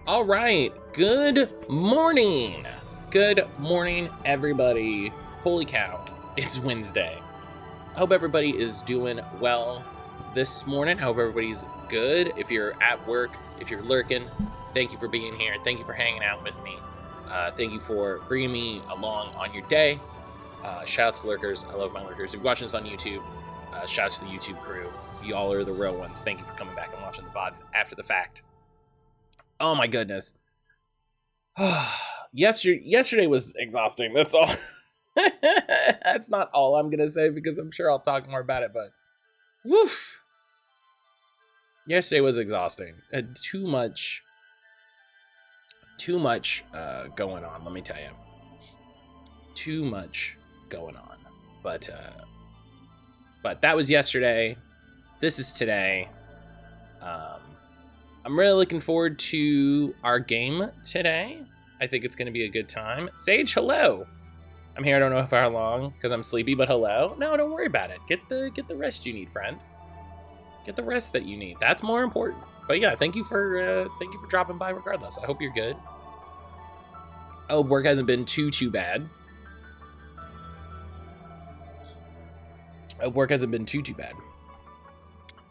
All right, good morning. Good morning, everybody. Holy cow, it's Wednesday. I hope everybody is doing well this morning. I hope everybody's good. If you're at work, if you're lurking, thank you for being here. Thank you for hanging out with me. Thank you for bringing me along on your day. Shouts to lurkers. I love my lurkers. If you're watching this on YouTube, shouts to the YouTube crew. You all are the real ones. Thank you for coming back and watching the VODs after the fact. Oh my goodness. Yesterday was exhausting. That's all. That's not all I'm gonna say because I'm sure I'll talk more about it, but woof. Yesterday was exhausting. Too much going on, let me tell you. Too much going on. But that was yesterday. This is today. I'm really looking forward to our game today. I think it's going to be a good time. Sage, hello. I'm here. I don't know for how long because I'm sleepy, but hello. No, don't worry about it. Get the rest you need, friend. Get the rest that you need. That's more important. But yeah, thank you for dropping by. Regardless, I hope you're good. I hope work hasn't been too bad. I hope work hasn't been too bad.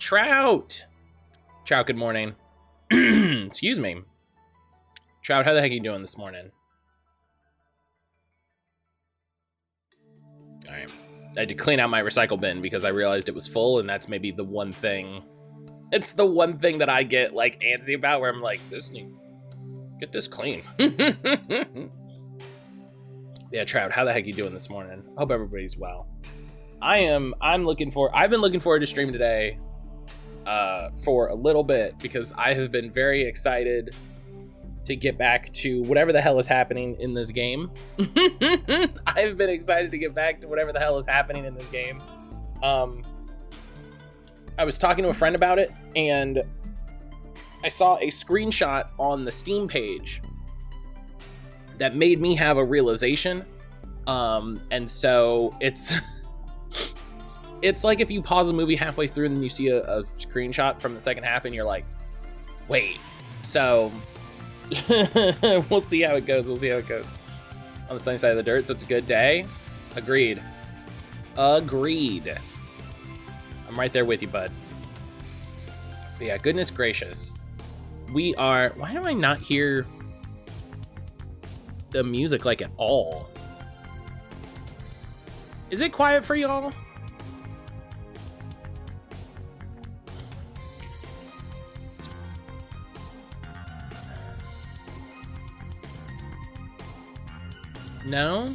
Trout, good morning. Excuse me. Trout, how the heck are you doing this morning? All right. I had to clean out my recycle bin because I realized it was full, and that's maybe the one thing. It's the one thing that I get like antsy about, where I'm like, get this clean. Yeah, Trout, how the heck are you doing this morning? Hope everybody's well. I've been looking forward to stream today for a little bit because I have been very excited to get back to whatever the hell is happening in this game. I've been excited to get back to whatever the hell is happening in this game. I was talking to a friend about it, and I saw a screenshot on the Steam page that made me have a realization. And so it's it's like if you pause a movie halfway through and then you see a screenshot from the second half and you're like, wait. So we'll see how it goes. On the sunny side of the dirt, so it's a good day. Agreed. I'm right there with you, bud. But yeah, goodness gracious. Why do I not hear the music like at all? Is it quiet for y'all? No?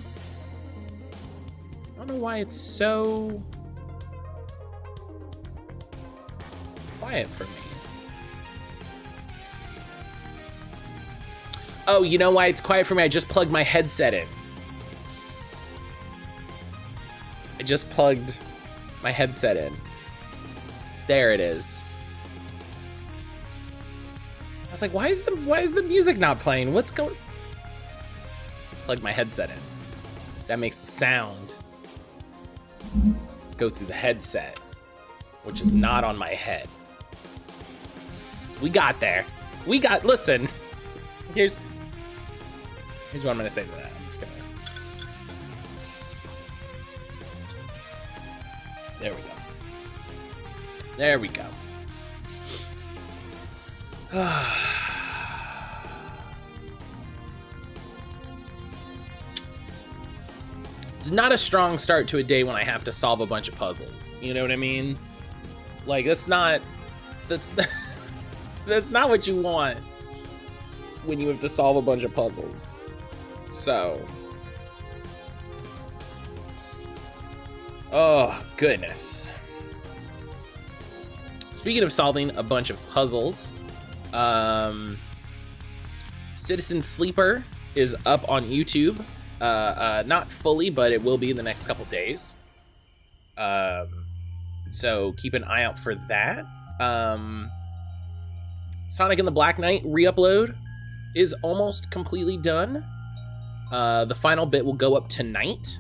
I don't know why it's so quiet for me. Oh, you know why it's quiet for me? I just plugged my headset in. I just plugged my headset in. There it is. I was like, why is the music not playing? What's going? Plug my headset in. That makes the sound go through the headset, which is not on my head. We got there. Listen. Here's what I'm gonna say to that. I'm just gonna. There we go. It's not a strong start to a day when I have to solve a bunch of puzzles. You know what I mean? Like that's not what you want when you have to solve a bunch of puzzles. So, oh goodness. Speaking of solving a bunch of puzzles, Citizen Sleeper is up on YouTube. Not fully, but it will be in the next couple days. So keep an eye out for that. Sonic and the Black Knight re-upload is almost completely done. The final bit will go up tonight.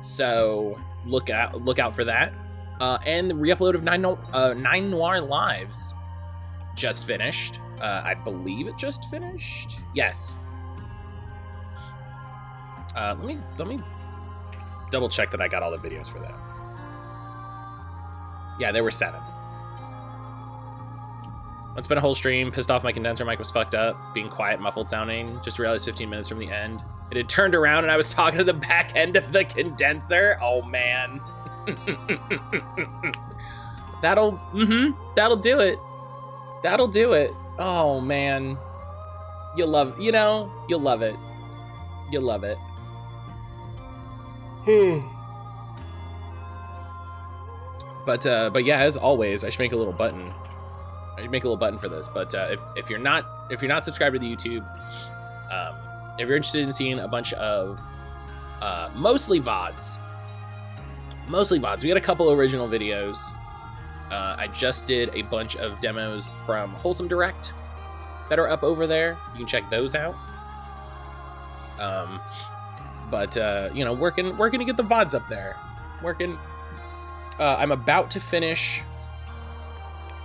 So look out for that. And the re-upload of Nine Noir Lives just finished. I believe it just finished. Yes. Let me double check that I got all the videos for that. Yeah, there were 7. It's been a whole stream. Pissed off my condenser mic was fucked up, being quiet, muffled sounding. Just realized 15 minutes from the end, it had turned around and I was talking to the back end of the condenser. Oh man. That'll do it. That'll do it. Oh man. You'll love it. You'll love it. You'll love it. But yeah, as always, I should make a little button. I should make a little button for this. But if you're not subscribed to the YouTube, if you're interested in seeing a bunch of mostly VODs, we got a couple original videos. I just did a bunch of demos from Wholesome Direct that are up over there. You can check those out. But working to get the VODs up there. I'm about to finish.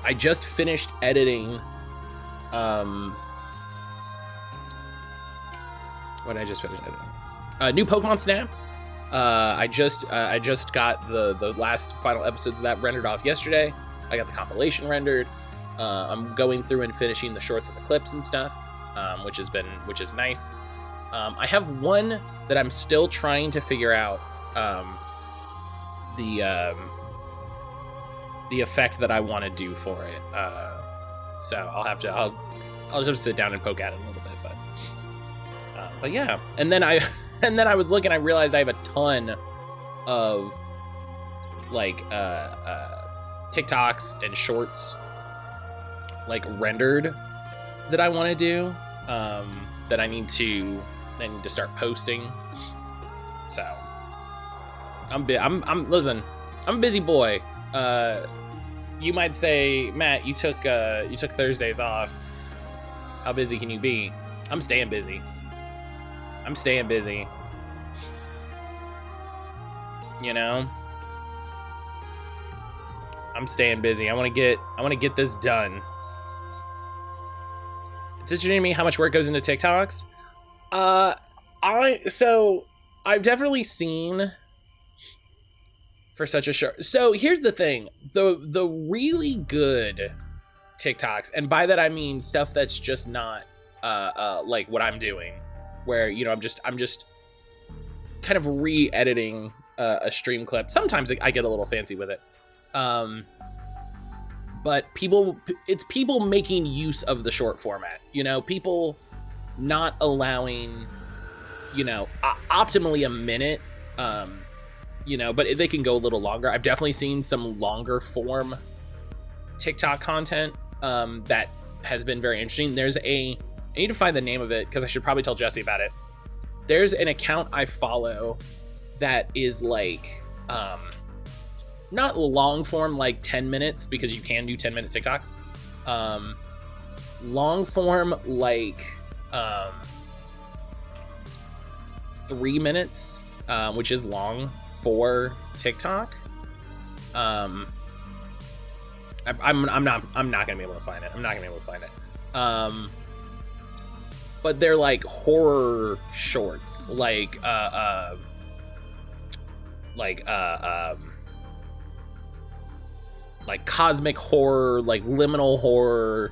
I just finished editing. What did I just finish editing? New Pokemon Snap. I just got the last final episodes of that rendered off yesterday. I got the compilation rendered. I'm going through and finishing the shorts and the clips and stuff, which is nice. I have one that I'm still trying to figure out the effect that I want to do for it. So I'll just have to sit down and poke at it a little bit, but yeah. And then I was looking, I realized I have a ton of like TikToks and shorts like rendered that I want to do, that I need to start posting. So listen, I'm a busy boy. You might say, Matt, you took Thursdays off. How busy can you be? I'm staying busy. I'm staying busy. I'm staying busy. I want to get this done. It's interesting to me how much work goes into TikToks. I've definitely seen for such a short. So here's the thing: the really good TikToks, and by that I mean stuff that's just not like what I'm doing, where I'm just kind of re-editing a stream clip. Sometimes I get a little fancy with it, but it's people making use of the short format. People not allowing optimally a minute. But they can go a little longer. I've definitely seen some longer form TikTok content that has been very interesting. I need to find the name of it because I should probably tell Jesse about it. There's an account I follow that is like, not long form, like 10 minutes, because you can do 10-minute TikToks. Long form, like 3 minutes, which is long for TikTok. I'm not gonna be able to find it. But they're like horror shorts, like cosmic horror, like liminal horror.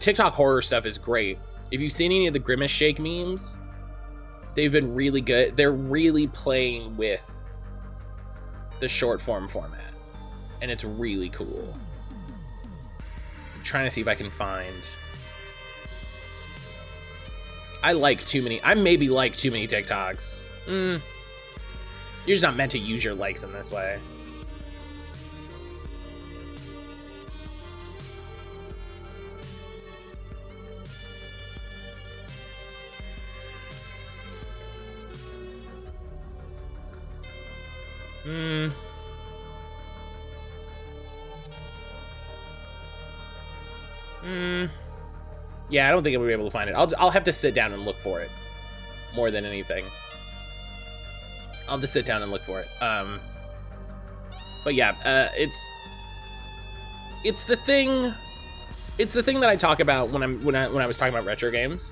TikTok horror stuff is great. If you've seen any of the Grimace Shake memes, they've been really good. They're really playing with the short form format, and it's really cool. I'm trying to see if I can find. I maybe like too many TikToks. You're just not meant to use your likes in this way. Yeah, I don't think I'm gonna be able to find it. I'll have to sit down and look for it more than anything. I'll just sit down and look for it. But yeah, it's the thing it's the thing that I talk about when I was talking about retro games.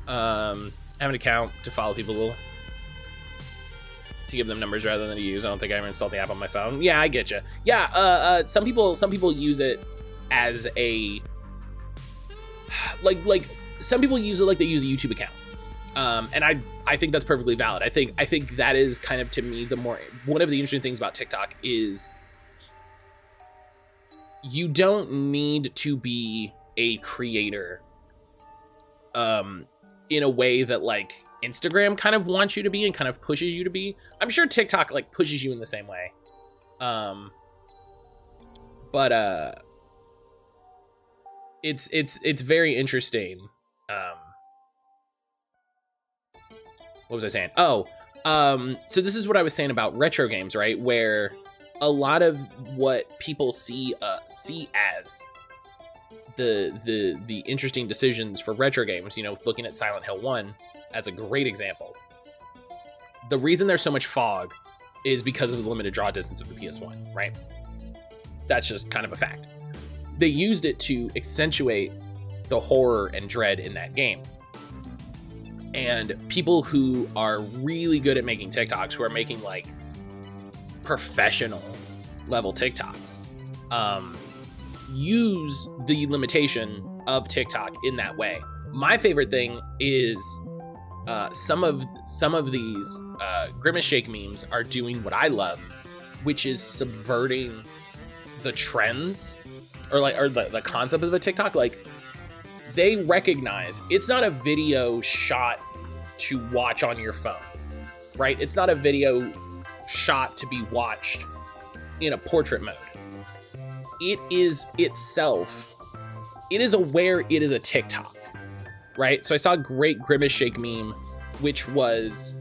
I have an account to follow people, to give them numbers rather than to use. I don't think I ever installed the app on my phone. Yeah, I get you. Yeah, some people use it as a like some people use it like they use a YouTube account. And I think that's perfectly valid. I think that is kind of, to me, one of the interesting things about TikTok is you don't need to be a creator in a way that like Instagram kind of wants you to be and kind of pushes you to be. I'm sure TikTok like pushes you in the same way. But it's very interesting. What was I saying? Oh, so this is what I was saying about retro games, right? Where a lot of what people see as the interesting decisions for retro games, you know, looking at Silent Hill 1 as a great example. The reason there's so much fog is because of the limited draw distance of the PS1, right? That's just kind of a fact. They used it to accentuate the horror and dread in that game. And people who are really good at making TikToks, who are making like professional level TikToks, use the limitation of TikTok in that way. My favorite thing is some of these Grimace Shake memes are doing what I love, which is subverting the trends or the concept of a TikTok. Like, they recognize it's not a video shot to watch on your phone, right? It's not a video shot to be watched in a portrait mode. It is itself, it is aware it is a TikTok, right? So I saw a great Grimace Shake meme, which was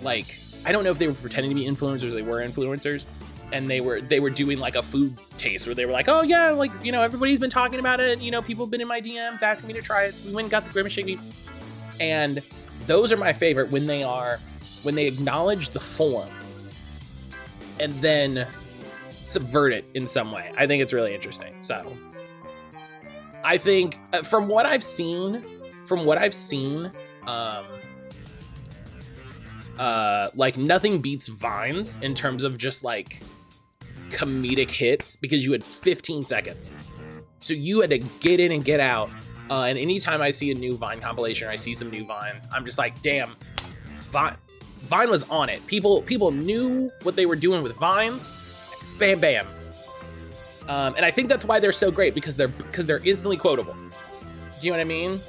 like, I don't know if they were pretending to be influencers or they were influencers, and they were doing like a food taste where they were like, oh yeah, like, you know, everybody's been talking about it, you know, people have been in my DMs asking me to try it, so we went and got the Grimace Shake. And those are my favorite, when they acknowledge the form and then subvert it in some way. I think it's really interesting. So I think from what I've seen, like nothing beats Vines in terms of just like comedic hits, because you had 15 seconds. So you had to get in and get out. And anytime I see a new Vine compilation or I see some new Vines, I'm just like, damn, Vine was on it. People knew what they were doing with Vines. Bam, bam. And I think that's why they're so great, because they're instantly quotable. Do you know what I mean?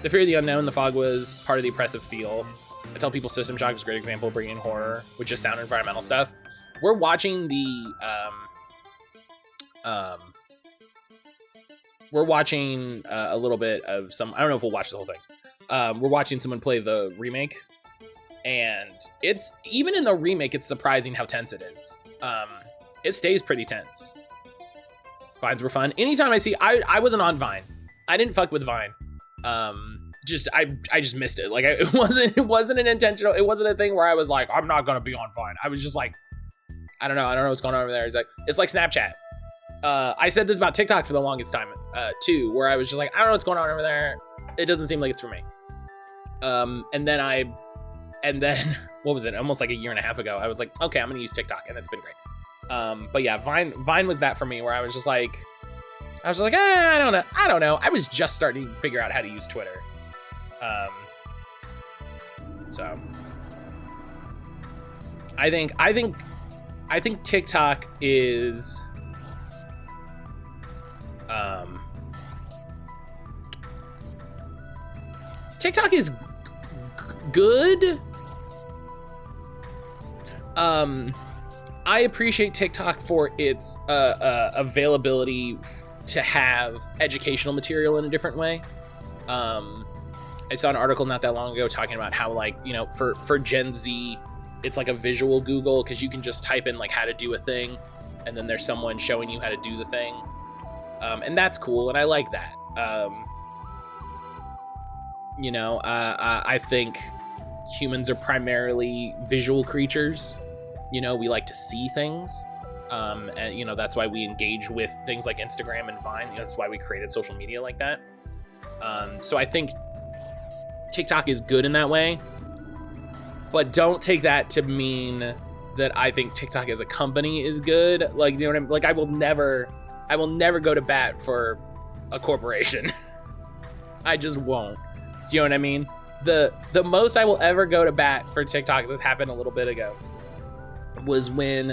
The fear of the unknown, the fog was part of the oppressive feel. I tell people System Shock is a great example of bringing horror, which is sound environmental stuff. We're watching a little bit of some, I don't know if we'll watch the whole thing. We're watching someone play the remake, and it's, even in the remake, it's surprising how tense it is. It stays pretty tense. Vines were fun. Anytime I see, I wasn't on Vine. I didn't fuck with Vine. I just missed it. Like, it wasn't an intentional, it wasn't a thing where I was like, I'm not gonna be on Vine. I was just like, I don't know what's going on over there. It's like Snapchat. I said this about TikTok for the longest time, too, where I was just like, I don't know what's going on over there. It doesn't seem like it's for me. And then what was it? Almost like a year and a half ago, I was like, okay, I'm gonna use TikTok, and it's been great. But yeah, Vine was that for me, where I was like, I don't know. I was just starting to figure out how to use Twitter. So I think TikTok is, TikTok is good. I appreciate TikTok for its availability to have educational material in a different way. I saw an article not that long ago talking about how, like, you know, for Gen Z, it's like a visual Google, because you can just type in like how to do a thing, and then there's someone showing you how to do the thing. And that's cool, and I like that. You know, I think humans are primarily visual creatures. You know, we like to see things. And you know, that's why we engage with things like Instagram and Vine. You know, that's why we created social media like that. So I think TikTok is good in that way, but don't take that to mean that I think TikTok as a company is good. Like, you know what I mean? Like, I will never go to bat for a corporation. I just won't. Do you know what I mean? The most I will ever go to bat for TikTok, this happened a little bit ago, was when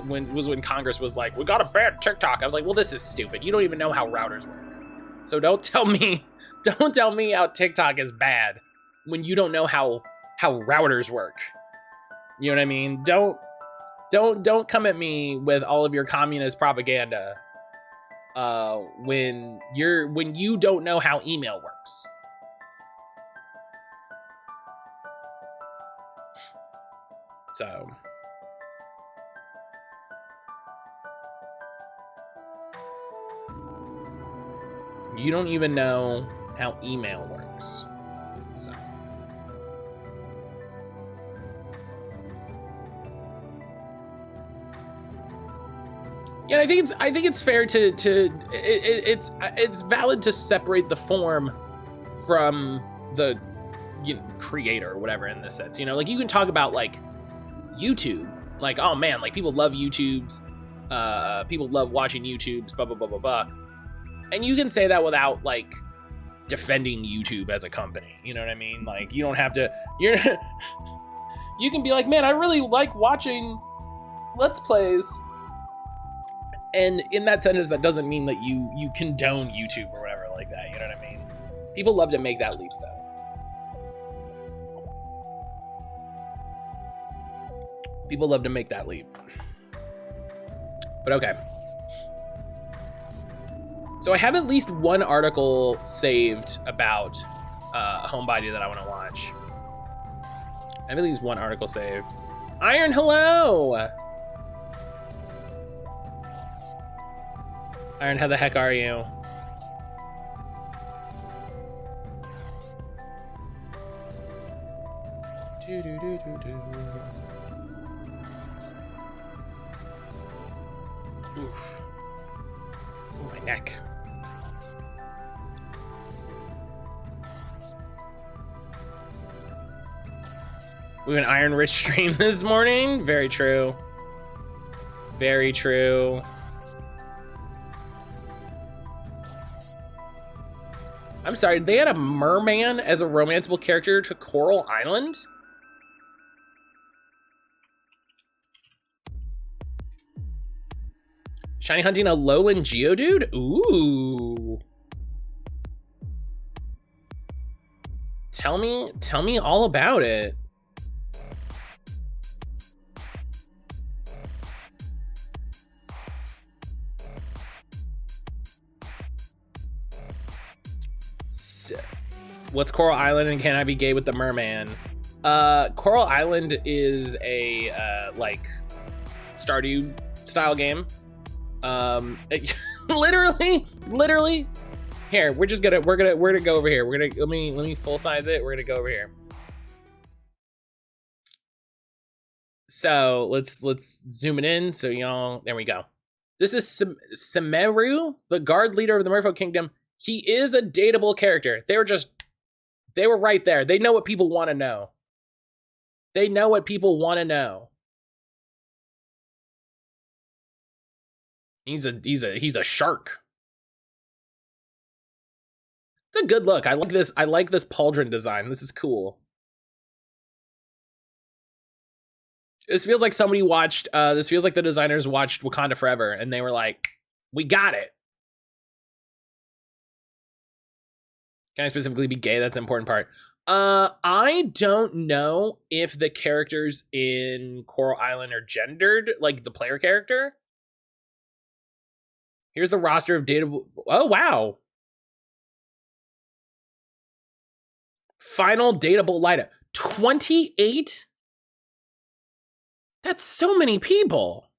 when Congress was like, we gotta ban TikTok. I was like, well, this is stupid. You don't even know how routers work. So don't tell me how TikTok is bad when you don't know how routers work. You know what I mean? Don't come at me with all of your communist propaganda when you don't know how email works. So you don't even know how email works. So yeah, I think it's fair it's valid to separate the form from the creator or whatever in this sense. You know, like you can talk about like YouTube, like, oh man, like people love YouTubes, people love watching YouTubes, blah blah blah blah blah, and you can say that without like defending YouTube as a company. You know what I mean? Like you don't have to. You can be like, man, I really like watching Let's Plays. And in that sentence, that doesn't mean that you condone YouTube or whatever like that. You know what I mean? People love to make that leap, though. People love to make that leap. But okay. So I have at least one article saved about Homebody that I want to watch. I have at least one article saved. Iron, hello! Iron, how the heck are you? Oof. Ooh, my neck. We have an iron rich stream this morning. Very true. Very true. I'm sorry, they had a merman as a romanceable character to Coral Island? Shiny hunting a lowland Geodude? Ooh. Tell me all about it. What's Coral Island and can I be gay with the merman? Coral Island is a like Stardew style game. Literally. Here, we're gonna go over here. Let me full size it. We're gonna go over here. So let's zoom it in. So y'all, there we go. This is Semeru, the guard leader of the Merfolk Kingdom. He is a dateable character. They were right there. They know what people want to know. They know what people want to know. He's a shark. It's a good look. I like this. I like this pauldron design. This is cool. This feels like somebody watched. This feels like the designers watched Wakanda Forever, and they were like, "We got it." Can I specifically be gay? That's an important part. I don't know if the characters in Coral Island are gendered, like the player character. Here's the roster of dateable. Oh, wow. Final dateable Lida. 28? That's so many people.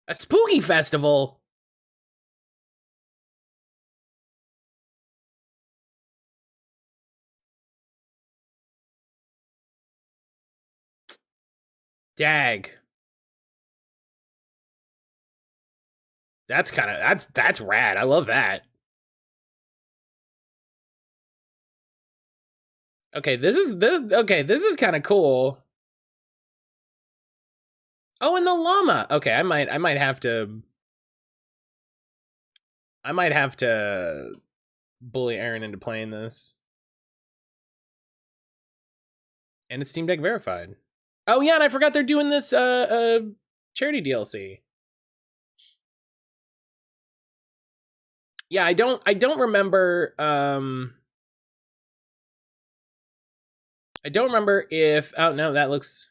A spooky festival. Dag. That's rad. I love that. Okay, this is kind of cool. Oh, and the llama. Okay, I might have to bully Aaron into playing this. And it's Steam Deck verified. Oh yeah, and I forgot they're doing this charity DLC. Yeah, I don't remember I don't remember if oh no, that looks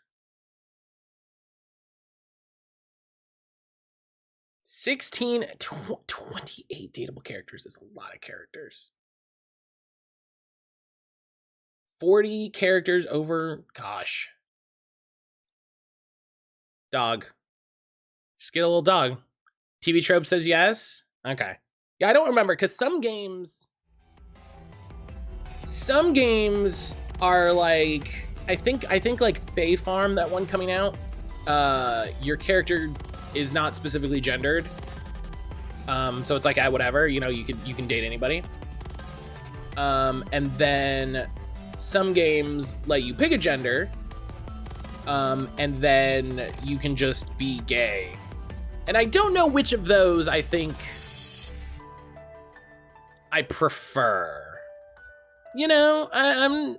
28 dateable characters is a lot of characters. 40 characters over, gosh. Dog. Just get a little dog. TV Trope says yes. Okay. Yeah, I don't remember because some games are like I think like Fae Farm, that one coming out. Your character is not specifically gendered. So it's like whatever, you know, you can date anybody. And then some games let you pick a gender. And then you can just be gay. And I don't know which of those I think I prefer. You know, I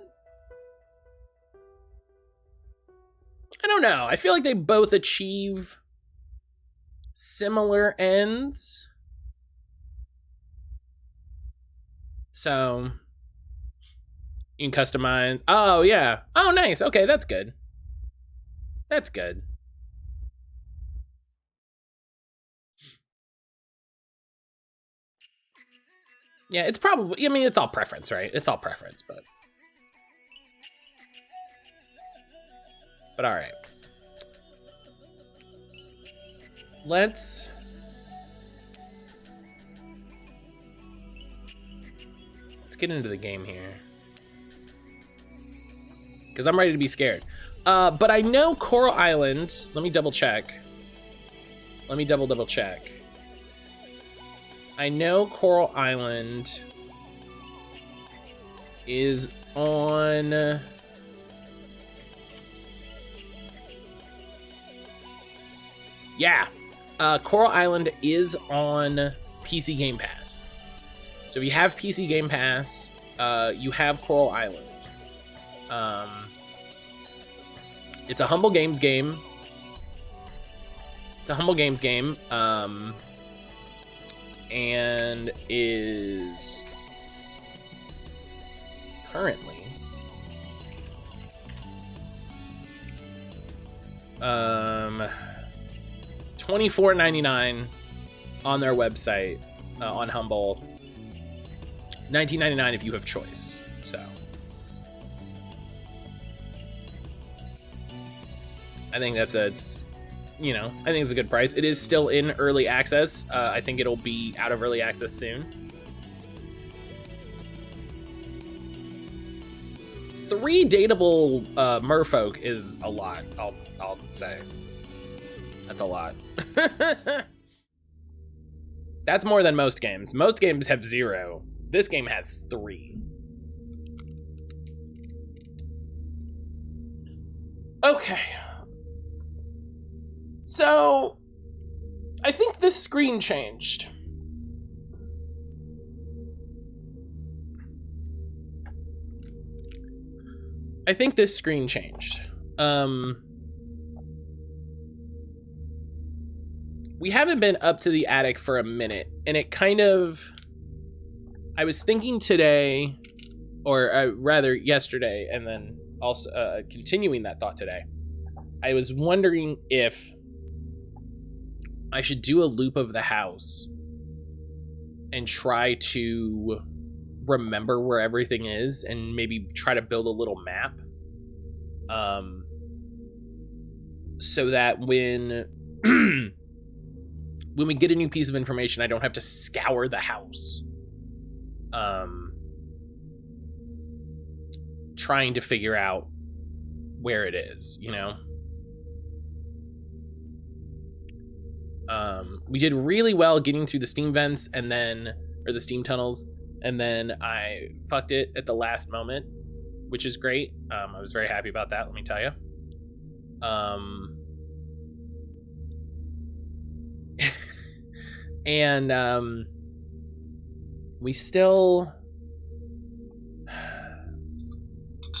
don't know. I feel like they both achieve similar ends. So you can customize. Oh, yeah. Oh, nice. Okay, that's good. That's good. Yeah, it's probably, I mean, it's all preference, right? It's all preference, but all right. Let's get into the game here. Because I'm ready to be scared. But I know Coral Island, let me double check. Let me double check. I know Coral Island is on... Yeah, Coral Island is on PC Game Pass. So if you have PC Game Pass, you have Coral Island. It's a Humble Games game. And is currently $24.99 on their website on Humble. $19.99 if you have choice. So I think it's you know, I think it's a good price. It is still in early access. I think it'll be out of early access soon. 3 dateable merfolk is a lot. I'll say that's a lot. That's more than most games. Most games have 0. This game has 3. Okay. So, I think this screen changed. We haven't been up to the attic for a minute, and it kind of... I was thinking today, or rather yesterday, and then also continuing that thought today. I was wondering if I should do a loop of the house and try to remember where everything is and maybe try to build a little map. So that when we get a new piece of information, I don't have to scour the house. Trying to figure out where it is, you know? We did really well getting through the steam vents and then, or the steam tunnels, and then I fucked it at the last moment, which is great. I was very happy about that, let me tell you. And we still,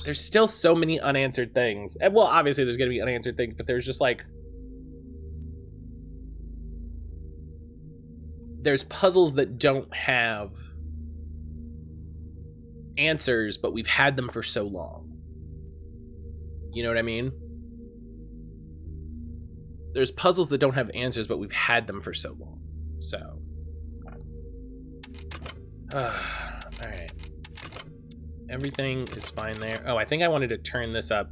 there's still so many unanswered things. And well, obviously there's gonna be unanswered things, but there's just like, there's puzzles that don't have answers, but we've had them for so long. You know what I mean? There's puzzles that don't have answers, but we've had them for so long. So, all right. Everything is fine there. Oh, I think I wanted to turn this up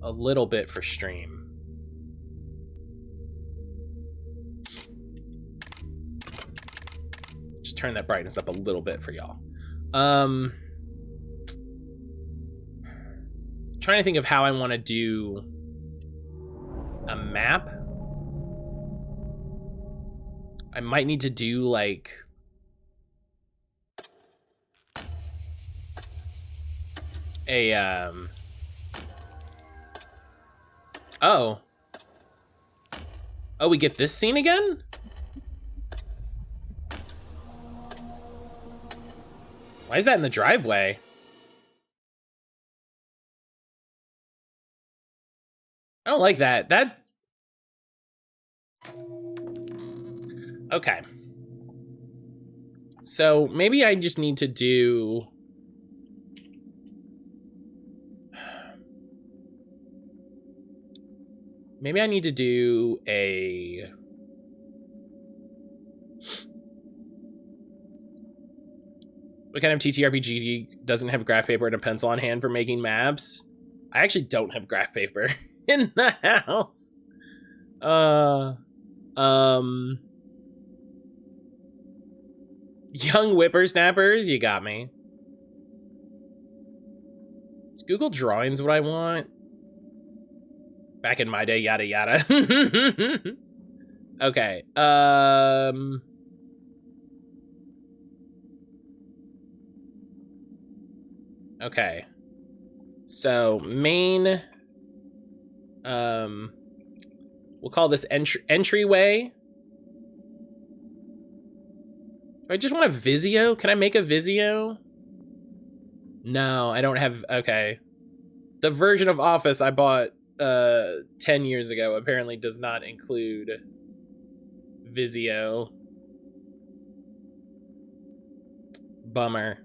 a little bit for stream. Just turn that brightness up a little bit for y'all. Trying to think of how I want to do a map. I might need to do like a oh, we get this scene again? Why is that in the driveway? I don't like that. Okay. So maybe I just need to do... Maybe I need to do a... What kind of TTRPG doesn't have graph paper and a pencil on hand for making maps? I actually don't have graph paper in the house. Young whippersnappers, you got me. Is Google Drawings what I want? Back in my day, yada yada. Okay. Okay. So main, we'll call this entryway. I just want a Visio. Can I make a Visio? No, I don't have, okay. The version of Office I bought 10 years ago apparently does not include Visio. Bummer.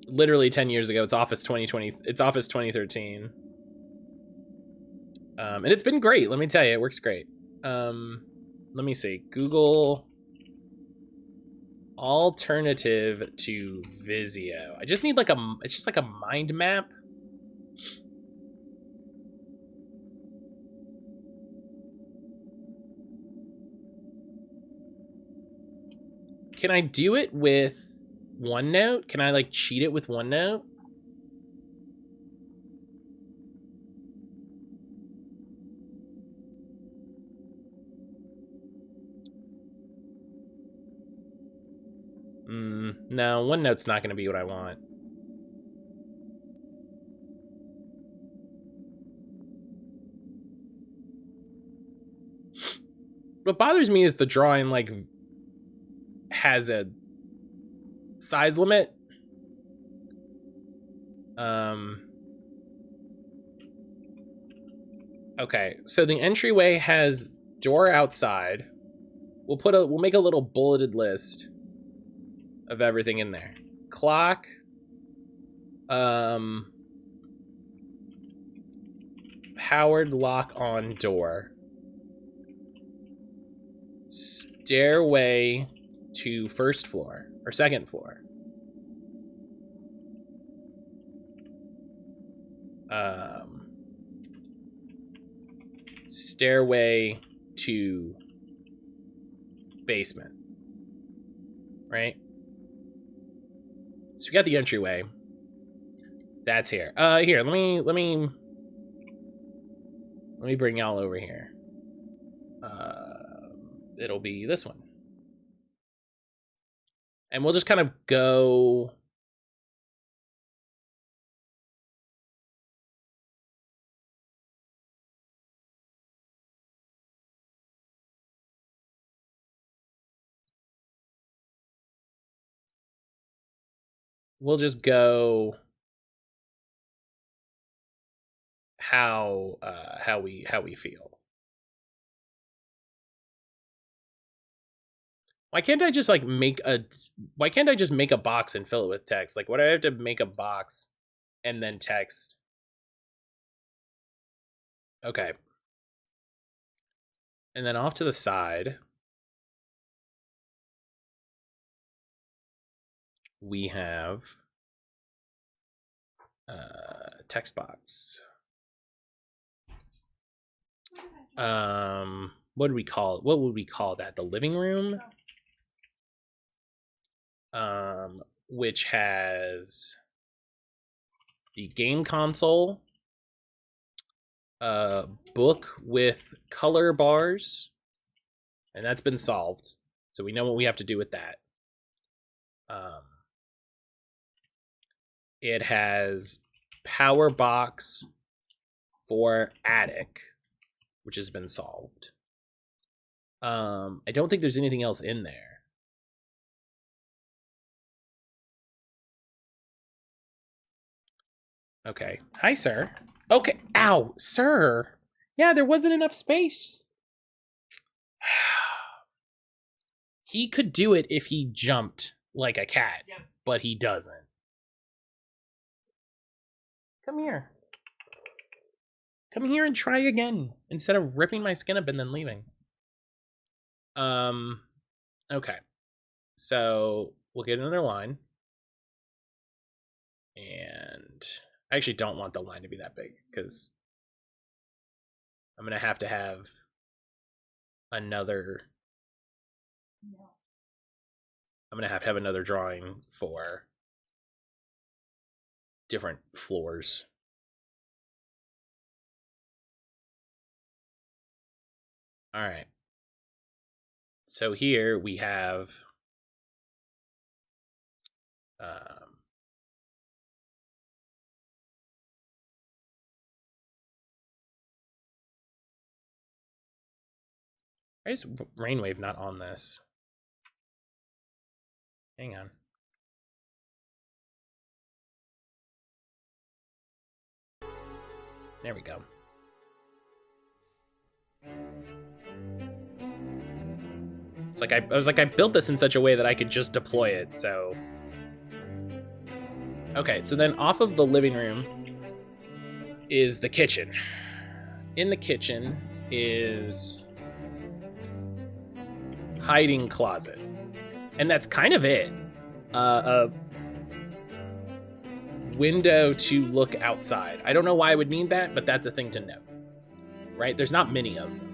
Literally 10 years ago. It's Office 2020. It's Office 2013. And it's been great. Let me tell you, it works great. Let me see. Google alternative to Visio. I just need like it's just like a mind map. Can I do it with OneNote? Can I like cheat it with OneNote? No, OneNote's not going to be what I want. What bothers me is the drawing like has a size limit. Okay, so the entryway has door outside. We'll make a little bulleted list of everything in there. Clock. Powered lock on door. Stairway to first floor or second floor. Stairway to basement. Right? So we got the entryway. That's here. Here, let me bring y'all over here. it'll be this one. And we'll just kind of go... We'll just go how we feel. Why can't I just like make a box and fill it with text? Like, why do I have to make a box and then text? Okay. And then off to the side, we have text box. What would we call that? The living room? Which has the game console, book with color bars, and that's been solved. So we know what we have to do with that. It has power box for attic, which has been solved. I don't think there's anything else in there. Okay. Hi, sir. Okay. Ow, sir. Yeah, there wasn't enough space. He could do it if he jumped like a cat, yeah, but he doesn't. Come here. Come here and try again instead of ripping my skin up and then leaving. Okay. So we'll get another line. And I actually don't want the line to be that big because I'm going to have another... I'm going to have another drawing for different floors. All right. So here we have why is Rainwave not on this? Hang on. There we go. It's like I built this in such a way that I could just deploy it, so. Okay, so then off of the living room is the kitchen. In the kitchen is hiding closet. And that's kind of it. A window to look outside. I don't know why I would need that, but that's a thing to note. Right? There's not many of them.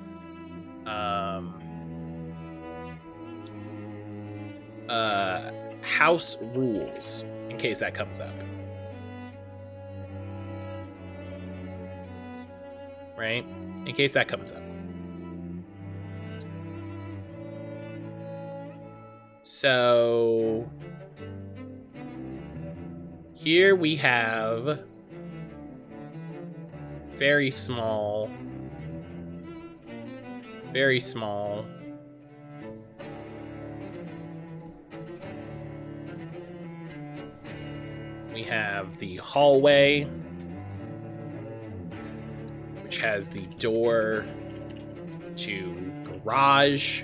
House rules, in case that comes up. Right? In case that comes up. So here we have very small. We have the hallway, which has the door to garage.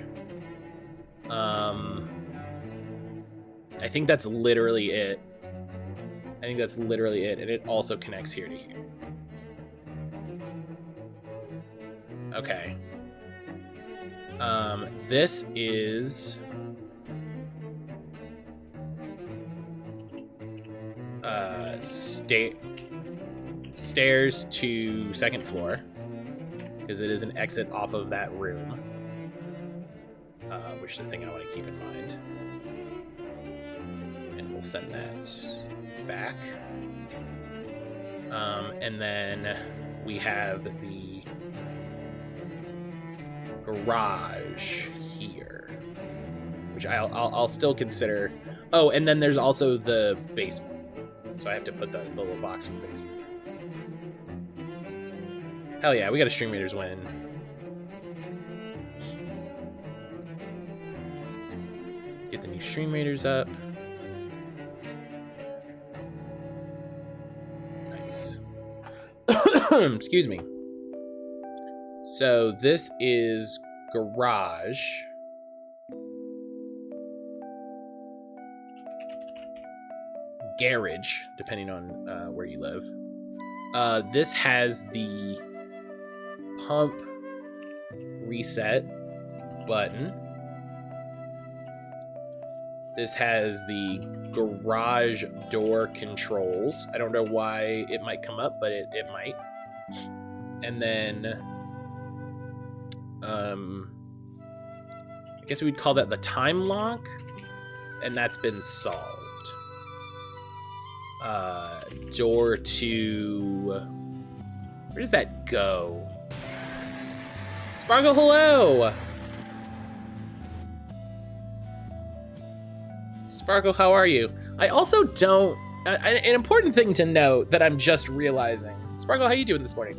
I think that's literally it. And it also connects here to here. Okay. This is stairs to second floor, because it is an exit off of that room, which is the thing I want to keep in mind. And we'll send that back. And then we have the garage here, which I'll still consider. Oh, and then there's also the basement, so I have to put the little box in the basement. Hell yeah, we got a Stream Raiders win. Let's get the new Stream Raiders up. Nice. Excuse me. So this is garage. Garage, depending on where you live. This has the pump reset button. This has the garage door controls. I don't know why it might come up, but it might. And then I guess we'd call that the time lock, and that's been solved. Door to... Where does that go? Sparkle, hello! Sparkle, how are you? I also don't... an important thing to note that I'm just realizing. Sparkle, how you doing this morning?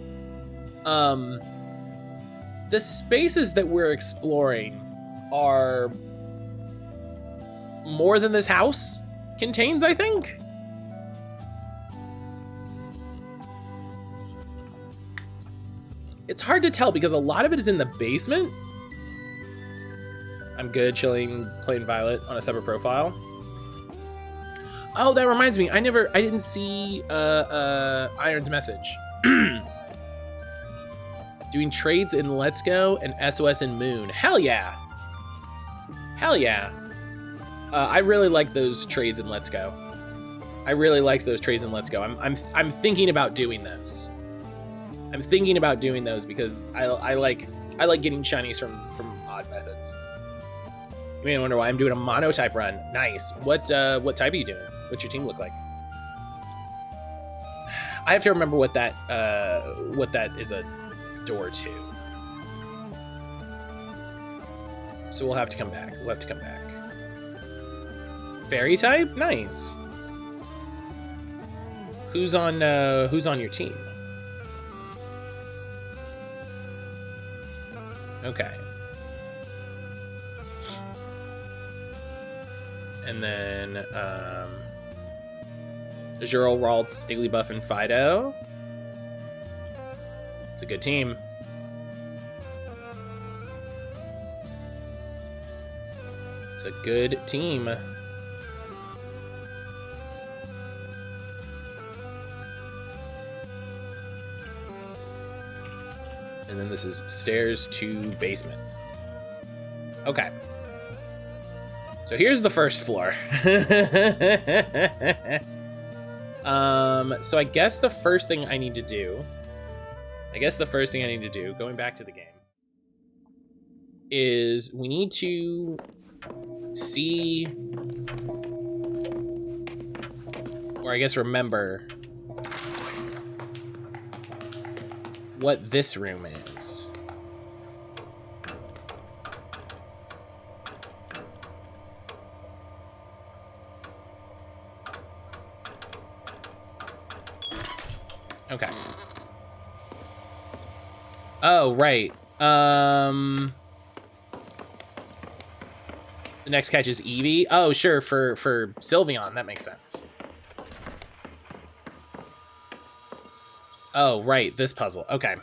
The spaces that we're exploring are more than this house contains, I think. It's hard to tell because a lot of it is in the basement. I'm good, chilling, playing Violet on a separate profile. Oh, that reminds me, I didn't see Iron's message. Doing trades in Let's Go and SOS in Moon. Hell yeah. Hell yeah. I really like those trades in Let's Go. I really like those trades in Let's Go. I'm thinking about doing those. I'm thinking about doing those because I like getting shinies from odd methods. You may wonder why I'm doing a mono type run. Nice. What type are you doing? What's your team look like? I have to remember what that is a door to. So we'll have to come back. Fairy type? Nice. Who's on your team? Okay. And then Azure, Ralts, Igglybuff, and Fido. It's a good team. It's a good team. And then this is stairs to basement. Okay. So here's the first floor. So I guess the first thing I need to do, going back to the game, is we need to see, or I guess remember, what this room is. Okay. Oh, right. The next catch is Eevee. Oh, sure, for Sylveon, that makes sense. Oh, right, this puzzle. Okay.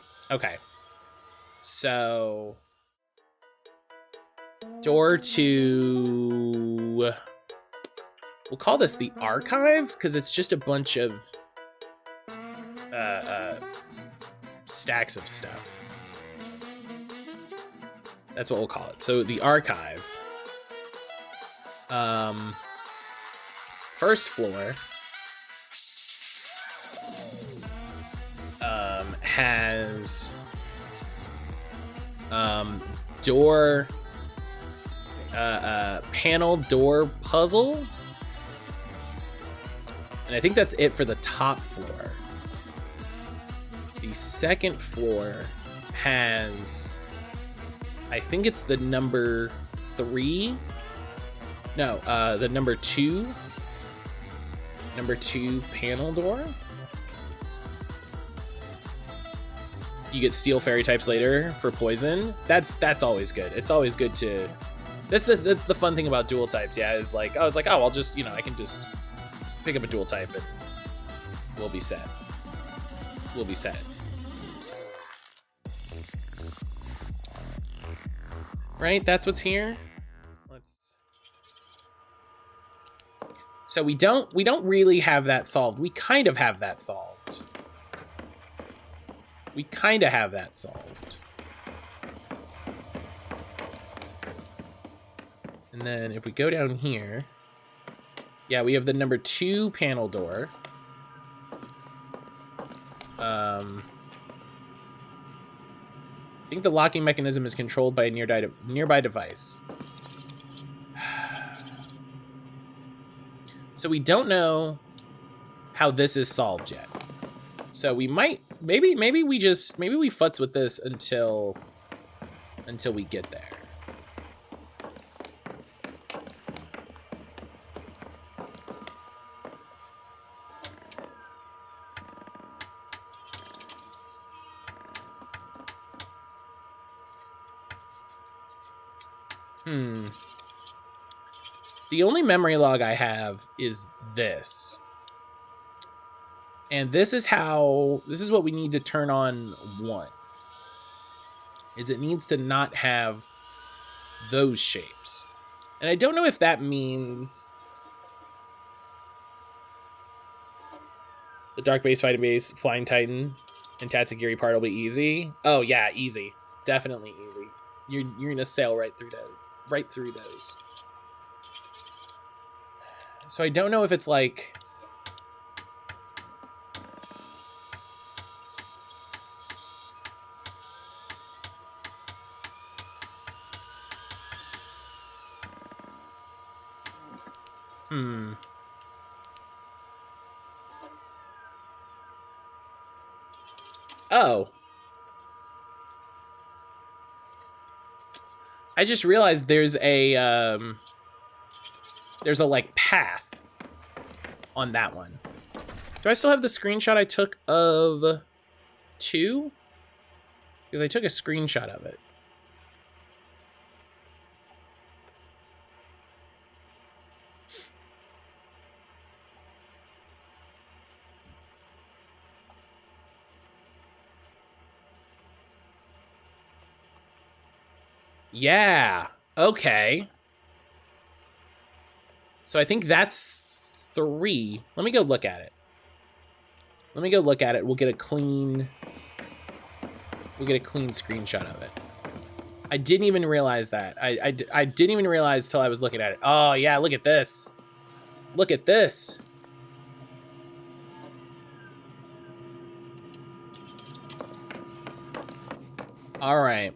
So door to, we'll call this the archive because it's just a bunch of stacks of stuff. That's what we'll call it. So the archive. First floor has door panel door puzzle, and I think that's it for the top floor. The second floor has I think it's the number 3. No, the number 2. Number 2 panel door. You get steel fairy types later for poison. That's always good. It's always good to. That's the fun thing about dual types. Yeah, is like I was like, oh, I'll just I can just pick up a dual type and we'll be set. We'll be set. Right? That's what's here. So we don't really have that solved. We kind of have that solved. We kind of have that solved. And then if we go down here, yeah, we have the number 2 panel door. I think the locking mechanism is controlled by a nearby device. So we don't know how this is solved yet. So we might, maybe we futz with this until we get there. The only memory log I have is this. And this is what we need to turn on 1. Is it needs to not have those shapes. And I don't know if that means the Dark Base, Fighting Base, Flying Titan, and Tatsugiri part will be easy. Oh yeah, easy. Definitely easy. You're gonna sail right through those. So I don't know if it's like Oh. I just realized there's a like path on that one. Do I still have the screenshot I took of 2? Because I took a screenshot of it. Yeah, okay. So I think that's 3. Let me go look at it. We'll get a clean screenshot of it. I didn't even realize that. I didn't even realize till I was looking at it. Oh yeah, look at this. Look at this. All right.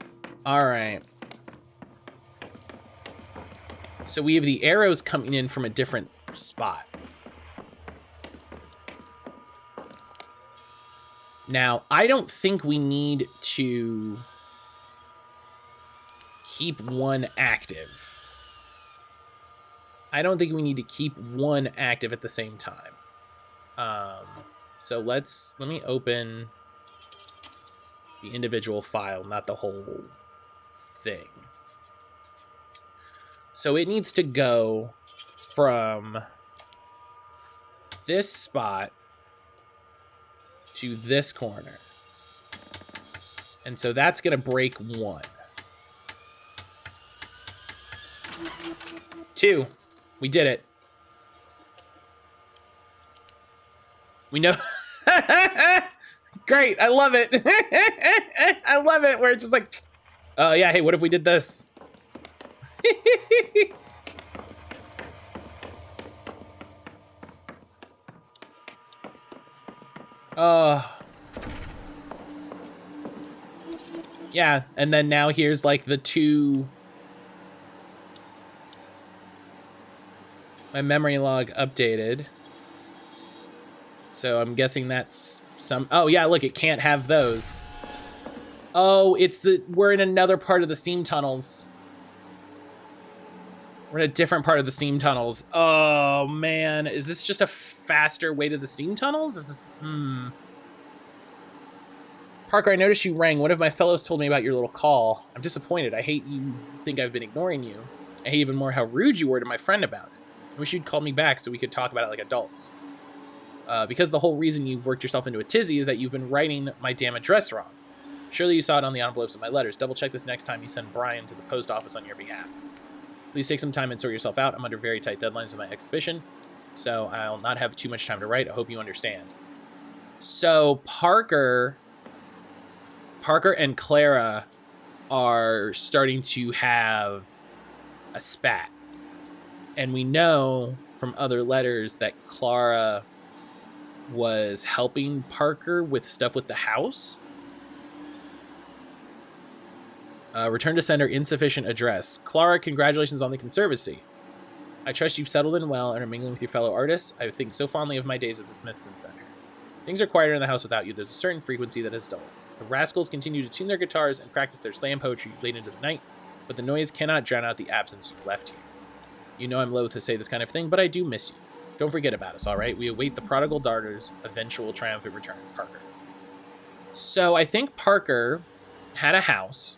So we have the arrows coming in from a different spot. Now, I don't think we need to keep 1 active. I don't think we need to keep 1 active at the same time. So let me open the individual file, not the whole thing. So it needs to go from this spot to this corner. And so that's going to break 1. 2. We did it. We know. Great. I love it. I love it where it's just like, yeah, hey, what if we did this? Yeah, and then now here's like the 2. My memory log updated. So I'm guessing that's some. Oh yeah, look, it can't have those. Oh, we're in another part of the steam tunnels. We're in a different part of the steam tunnels. Oh, man. Is this just a faster way to the steam tunnels? This is, Parker, I noticed you rang. One of my fellows told me about your little call. I'm disappointed. I hate you think I've been ignoring you. I hate even more how rude you were to my friend about it. I wish you'd called me back so we could talk about it like adults. Because the whole reason you've worked yourself into a tizzy is that you've been writing my damn address wrong. Surely you saw it on the envelopes of my letters. Double check this next time you send Brian to the post office on your behalf. Please take some time and sort yourself out. I'm under very tight deadlines with my exhibition, so I'll not have too much time to write. I hope you understand. So Parker and Clara are starting to have a spat. And we know from other letters that Clara was helping Parker with stuff with the house. Return to sender, insufficient address. Clara, congratulations on the conservancy. I trust you've settled in well and are mingling with your fellow artists. I think so fondly of my days at the Smithson Center. Things are quieter in the house without you. There's a certain frequency that is dulls. The rascals continue to tune their guitars and practice their slam poetry late into the night, but the noise cannot drown out the absence you've left here. You know I'm loath to say this kind of thing, but I do miss you. Don't forget about us, all right? We await the prodigal daughter's eventual triumphant return, Parker. So I think Parker had a house.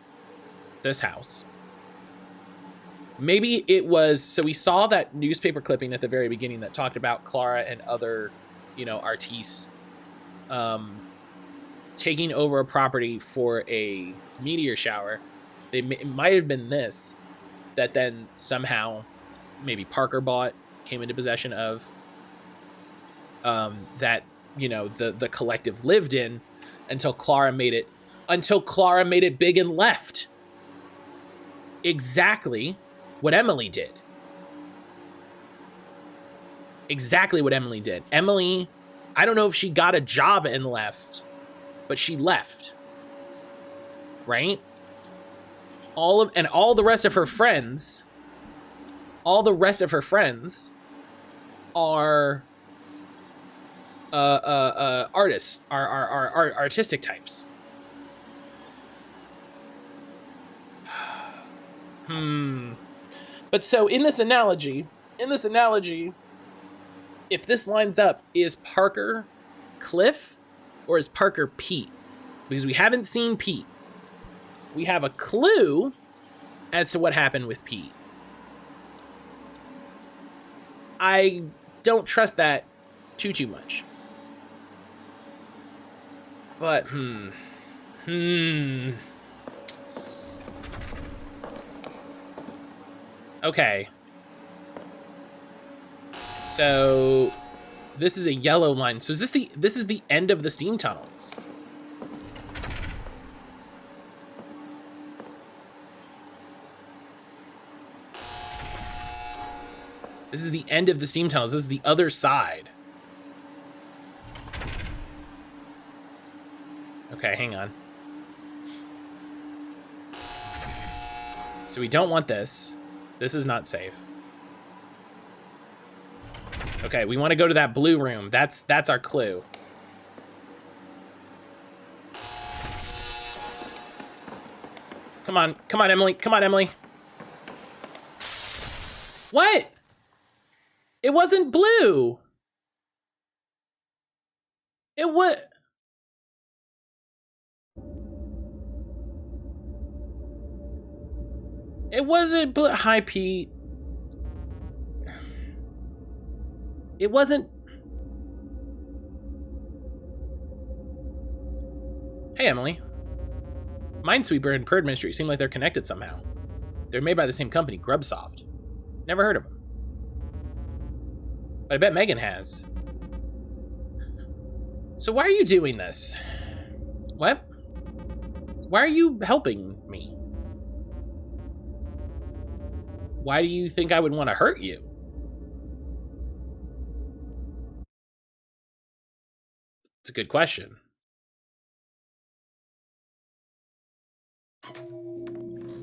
This house. Maybe it was, so we saw that newspaper clipping at the very beginning that talked about Clara and other, artistes taking over a property for a meteor shower. It might have been this that then somehow maybe Parker came into possession of, that, the collective lived in until Clara made it big and left. Exactly what Emily did. Emily, I don't know if she got a job and left, but she left. Right? All the rest of her friends are artists, are artistic types. But so in this analogy, if this lines up, is Parker Cliff or is Parker Pete? Because we haven't seen Pete. We have a clue as to what happened with Pete. I don't trust that too much. But, Okay. So this is a yellow line. So this is the end of the steam tunnels. This is the end of the steam tunnels. This is the other side. Okay, hang on. So we don't want this. This is not safe. Okay, we want to go to that blue room. That's our clue. Come on, Emily. Come on, Emily. What? It wasn't blue. It was... It wasn't blue. Hi, Pete. It wasn't... Hey, Emily. Minesweeper and Purd Ministry seem like they're connected somehow. They're made by the same company, Grubsoft. Never heard of them. But I bet Megan has. So why are you doing this? What? Why are you helping me? Why do you think I would want to hurt you? It's a good question.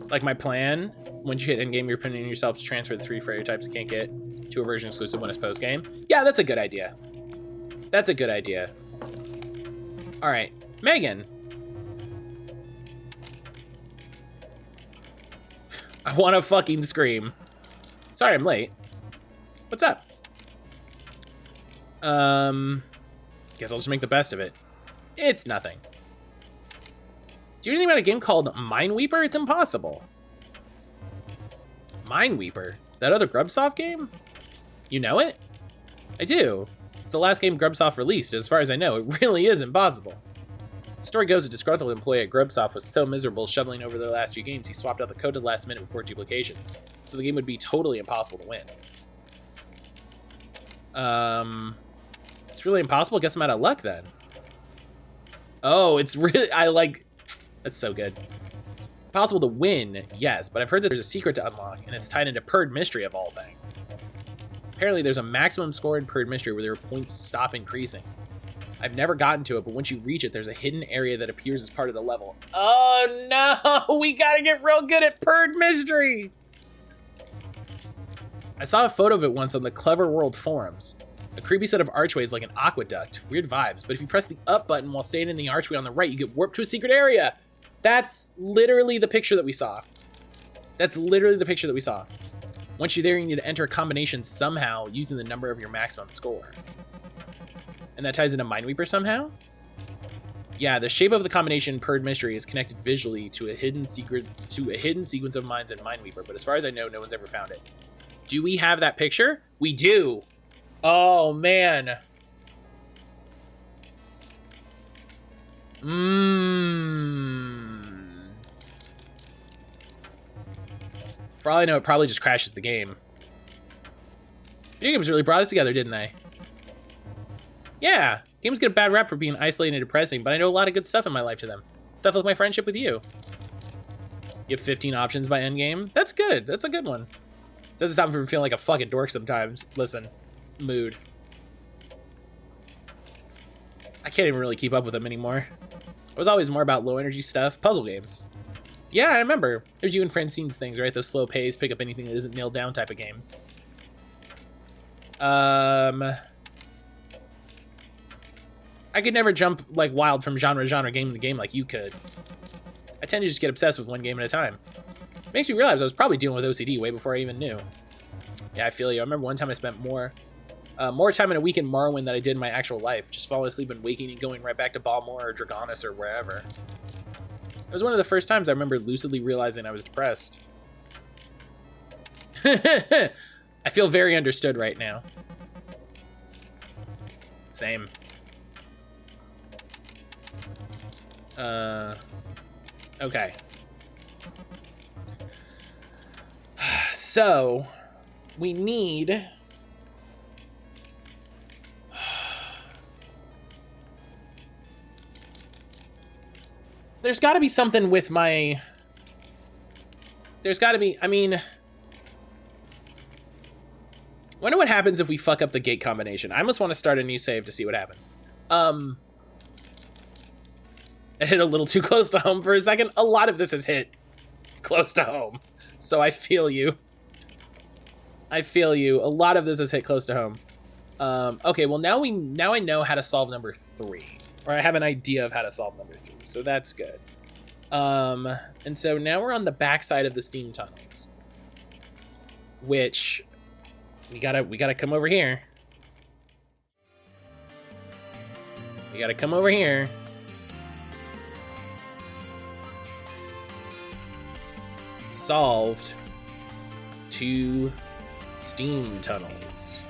Like my plan, once you hit endgame, you're putting in yourself to transfer the 3 fairy types you can't get to a version exclusive when it's post-game. Yeah, that's a good idea. That's a good idea. All right, Megan. I want to fucking scream. Sorry, I'm late. What's up? Guess I'll just make the best of it. It's nothing. Do you know anything about a game called Mineweaver? It's impossible. Mineweaver? That other Grubsoft game? You know it? I do. It's the last game Grubsoft released, and as far as I know, it really is impossible. The story goes a disgruntled employee at Grubsoft was so miserable shoveling over their last few games, he swapped out the code at the last minute before duplication. So the game would be totally impossible to win. It's really impossible? Guess I'm out of luck then. Oh, it's really, that's so good. Possible to win, yes, but I've heard that there's a secret to unlock, and it's tied into Purred Mystery of all things. Apparently there's a maximum score in Purred Mystery where their points stop increasing. I've never gotten to it, but once you reach it, there's a hidden area that appears as part of the level. Oh no, we gotta get real good at Purred Mystery! I saw a photo of it once on the Clever World forums. A creepy set of archways like an aqueduct. Weird vibes, but if you press the up button while staying in the archway on the right, you get warped to a secret area. That's literally the picture that we saw. That's literally the picture that we saw. Once you're there, you need to enter a combination somehow using the number of your maximum score. And that ties into Mineweaver somehow? Yeah, the shape of the combination Purred Mystery is connected visually to a hidden sequence of mines in Mineweaver, but as far as I know, no one's ever found it. Do we have that picture? We do. Oh, man. For all I know, it probably just crashes the game. Video games really brought us together, didn't they? Yeah, games get a bad rap for being isolating and depressing, but I know a lot of good stuff in my life to them. Stuff like my friendship with you. You have 15 options by endgame? That's good. That's a good one. Doesn't stop me from feeling like a fucking dork sometimes. Listen. Mood. I can't even really keep up with them anymore. I was always more about low energy stuff, puzzle games. Yeah, I remember. It was you and Francine's things, right? Those slow pace, pick up anything that isn't nailed down type of games. I could never jump like wild from genre game to game like you could. I tend to just get obsessed with one game at a time. Makes me realize I was probably dealing with OCD way before I even knew. Yeah, I feel you. I remember one time I spent more time in a week in Morrowind than I did in my actual life, just falling asleep and waking and going right back to Balmor or Dragonis or wherever. It was one of the first times I remember lucidly realizing I was depressed. I feel very understood right now. Same. Okay. So, we need... There's got to be something with my... There's got to be... I mean... Wonder what happens if we fuck up the gate combination. I almost want to start a new save to see what happens. It hit a little too close to home for a second. A lot of this has hit close to home. So I feel you. I feel you. A lot of this has hit close to home. Okay, well now I know how to solve number 3. Or I have an idea of how to solve number 3. So that's good. And so now we're on the backside of the steam tunnels. Which we gotta come over here. We gotta come over here. Solved 2 steam tunnels.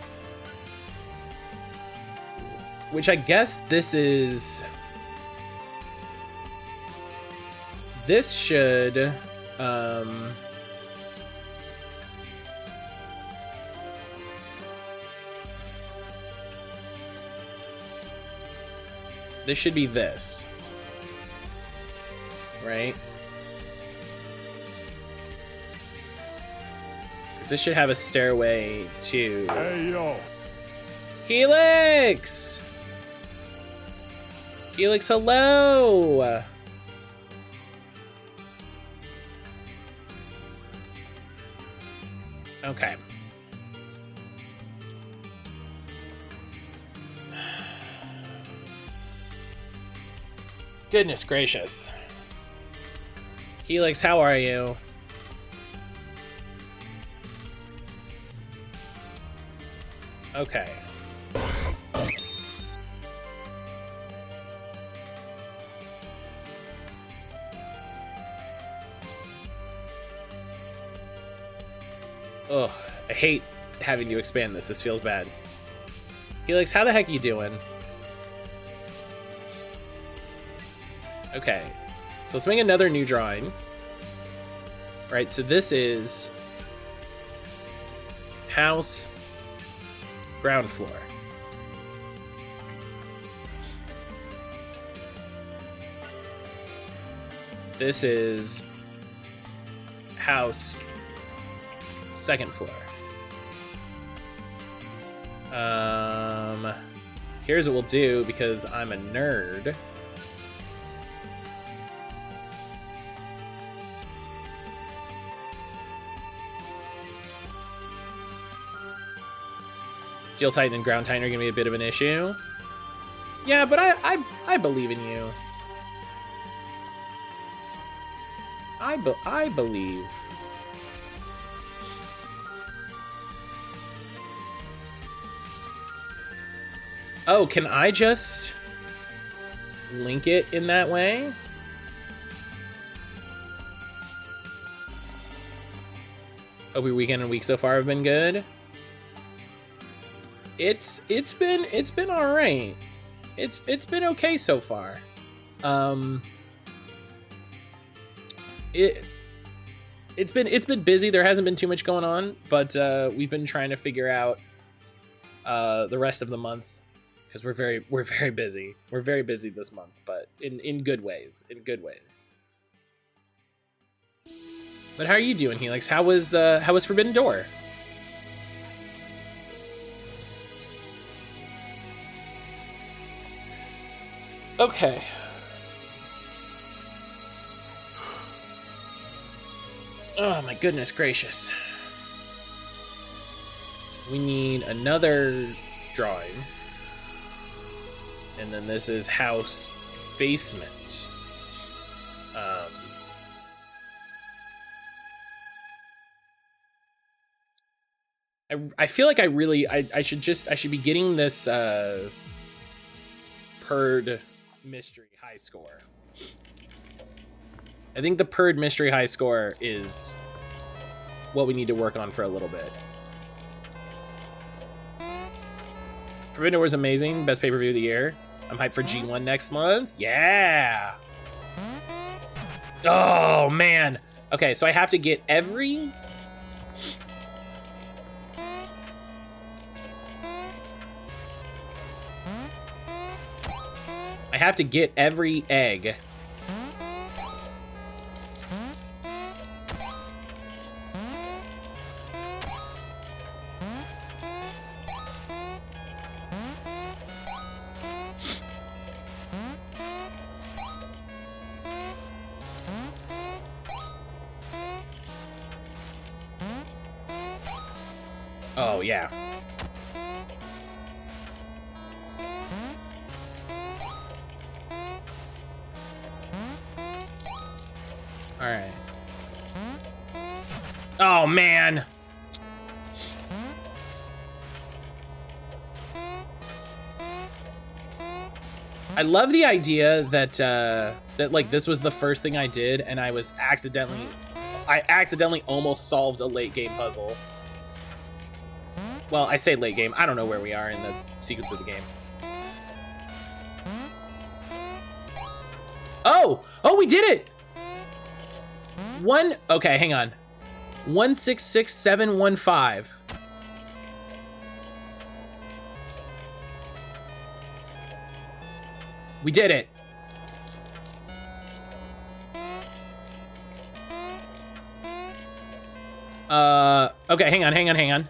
Which I guess this is... This should... This should be this. Right? This should have a stairway to... Hey, yo. Helix! Helix, hello! Okay. Goodness gracious. Helix, how are you? Okay. Ugh, I hate having to expand this. This feels bad. Helix, how the heck are you doing? Okay, so let's make another new drawing. Right, so this is house, ground floor. This is house, second floor. Here's what we'll do because I'm a nerd. Steel Titan and Ground Titan are gonna be a bit of an issue. Yeah, but I believe in you. I believe. Oh, can I just link it in that way? Hope your weekend and week so far have been good. It's been all right. It's been okay so far. It's been busy. There hasn't been too much going on, but we've been trying to figure out the rest of the month because we're very busy. We're very busy this month, but in good ways. In good ways. But how are you doing, Helix? How was Forbidden Door? Okay. Oh my goodness gracious. We need another drawing. And then this is house basement. I feel like I should be getting this Purd mystery high score. I think the Purd mystery high score is what we need to work on for a little bit. Forbidden Door was amazing. Best pay-per-view of the year. I'm hyped for G1 next month. Yeah. Oh, man. Okay, so I have to get every... I have to get every egg. Oh, yeah. All right. Oh, man. I love the idea that that like this was the first thing I did and I accidentally almost solved a late game puzzle. Well, I say late game. I don't know where we are in the sequence of the game. Oh, we did it. Okay, hang on. 166715. We did it. Okay, hang on.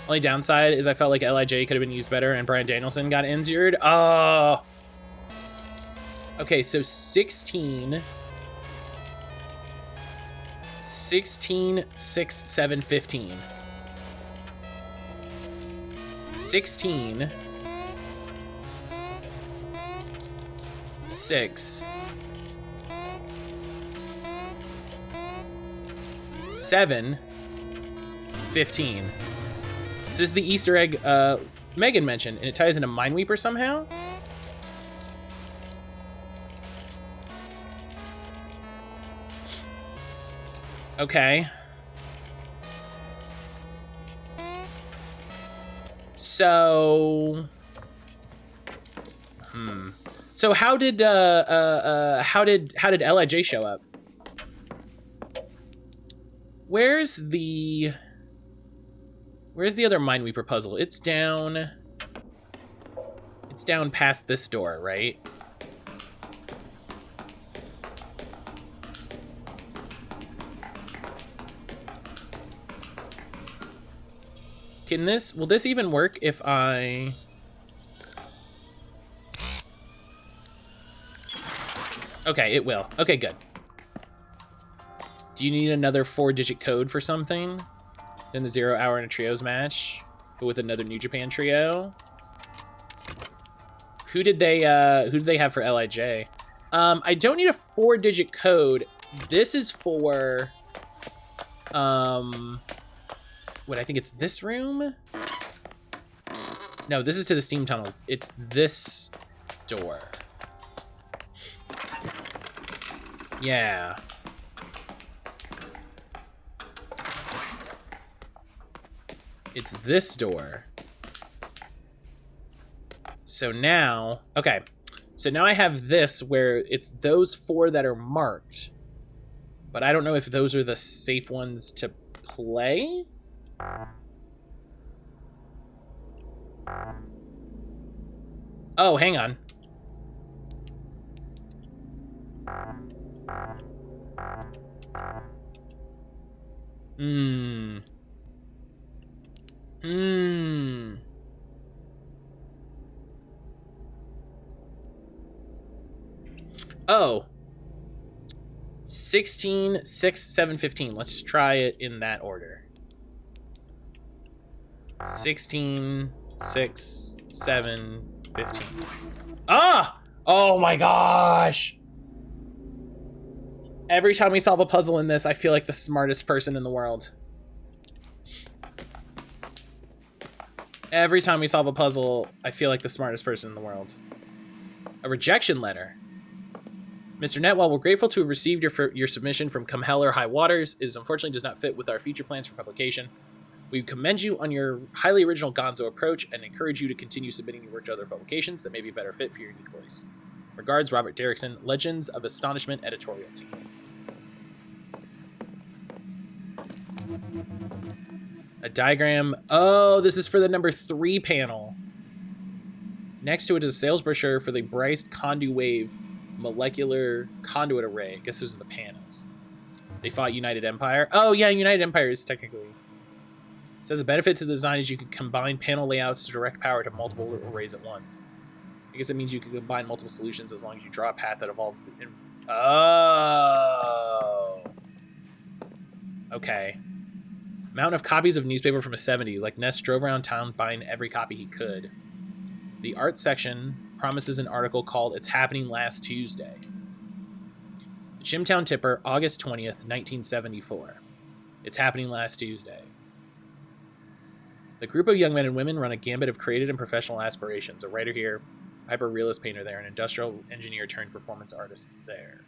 Only downside is I felt like LIJ could have been used better and Bryan Danielson got injured. Oh. Okay, so 16, 6, 7, 15. 16, 6, 7, 15. This is the Easter egg Megan mentioned, and it ties into Mineweeper somehow? Okay. So... So how did LIJ show up? Where's the other Mineweeper puzzle? It's down past this door, right? Will this even work if I... Okay, it will. Okay, good. Do you need another 4-digit code for something? Then the 0 hour in a trios match, but with another New Japan trio. Who did they have for LIJ? I don't need a 4-digit code. This is for what, I think it's this room? No, this is to the steam tunnels. It's this door. Yeah. It's this door. So now, okay. So now I have this where it's those 4 that are marked. But I don't know if those are the safe ones to play. Oh, hang on. Oh. 16, 6, 7, 15. Let's try it in that order. 16, 6, 7, 15. Ah! Oh my gosh! Every time we solve a puzzle in this, I feel like the smartest person in the world. Every time we solve a puzzle, I feel like the smartest person in the world. A rejection letter. Mr. Netwell, we're grateful to have received your submission from Come Hell or High Waters. It unfortunately does not fit with our future plans for publication. We commend you on your highly original gonzo approach and encourage you to continue submitting your work to other publications that may be a better fit for your unique voice. Regards, Robert Derrickson, Legends of Astonishment editorial team. A diagram. Oh, this is for the number 3 panel. Next to it is a sales brochure for the Bryce Conduwave molecular conduit array. I guess those are the panels. They fought United Empire. Oh, yeah, United Empire is technically... It says a benefit to the design is you can combine panel layouts to direct power to multiple arrays at once. I guess it means you can combine multiple solutions as long as you draw a path that evolves... Oh. Okay. Mountain of copies of newspaper from a 70. Like Ness drove around town buying every copy he could. The art section promises an article called It's Happening Last Tuesday. The Chimtown Tipper, August 20th, 1974. It's happening last Tuesday. The group of young men and women run a gambit of creative and professional aspirations. A writer here, a hyper-realist painter there, an industrial engineer turned performance artist there.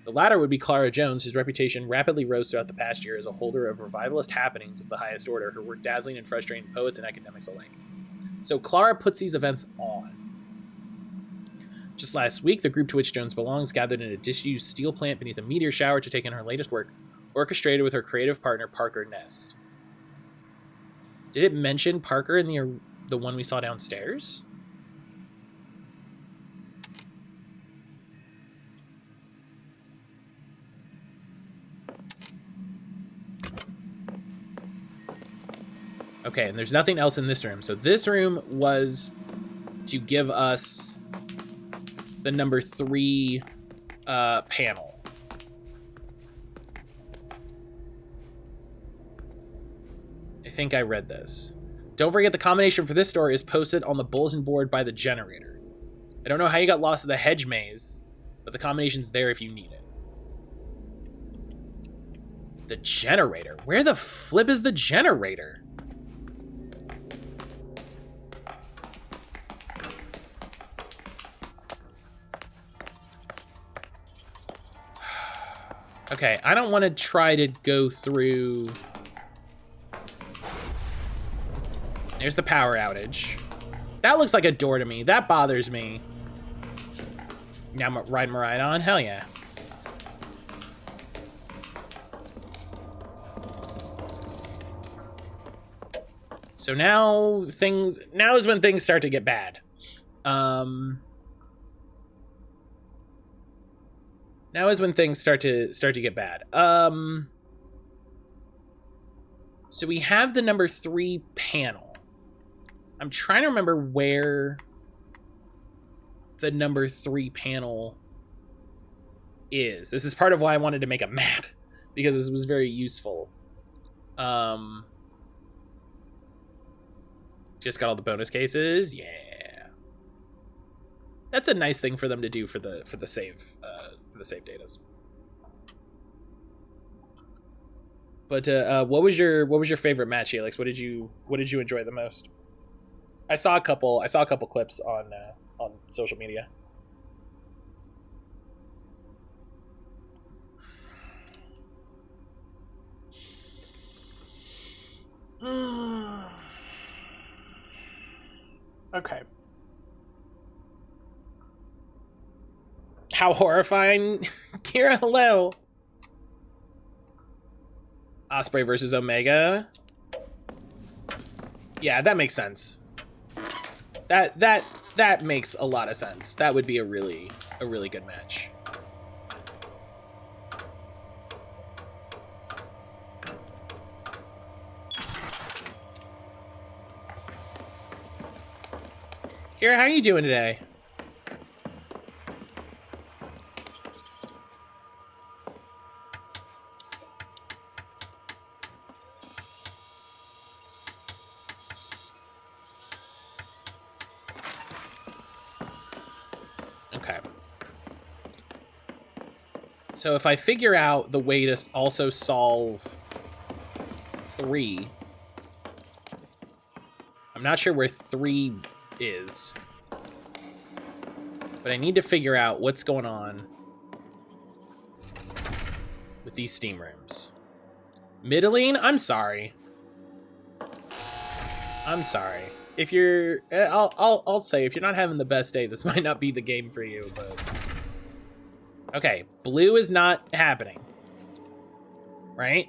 The latter would be Clara Jones, whose reputation rapidly rose throughout the past year as a holder of revivalist happenings of the highest order, her work dazzling and frustrating poets and academics alike. So Clara puts these events on. Just last week, the group to which Jones belongs gathered in a disused steel plant beneath a meteor shower to take in her latest work, orchestrated with her creative partner Parker Nest. Did it mention Parker in the one we saw downstairs? Okay, and there's nothing else in this room. So this room was to give us the number 3 panel. I think I read this. Don't forget the combination for this store is posted on the bulletin board by the generator. I don't know how you got lost in the hedge maze, but the combination's there if you need it. The generator? Where the flip is the generator? Okay, I don't want to try to go through... There's the power outage. That looks like a door to me. That bothers me. Now I'm riding my ride on? Hell yeah. So now is when things start to get bad. Now is when things start to get bad. So we have the number 3 panel. I'm trying to remember where the number 3 panel is. This is part of why I wanted to make a map, because this was very useful. Just got all the bonus cases. Yeah. That's a nice thing for them to do for the save datas. But what was your favorite match, Helix? What did you enjoy the most? I saw a couple clips on social media. Okay. How horrifying. Kira, hello. Osprey versus Omega. Yeah, that makes sense. That makes a lot of sense. That would be a really good match. Kira, how are you doing today? Okay. So if I figure out the way to also solve 3, I'm not sure where 3 is, but I need to figure out what's going on with these steam rooms. Middling, I'm sorry. I'm sorry. If you're, I'll say, if you're not having the best day, this might not be the game for you, but... Okay, blue is not happening. Right?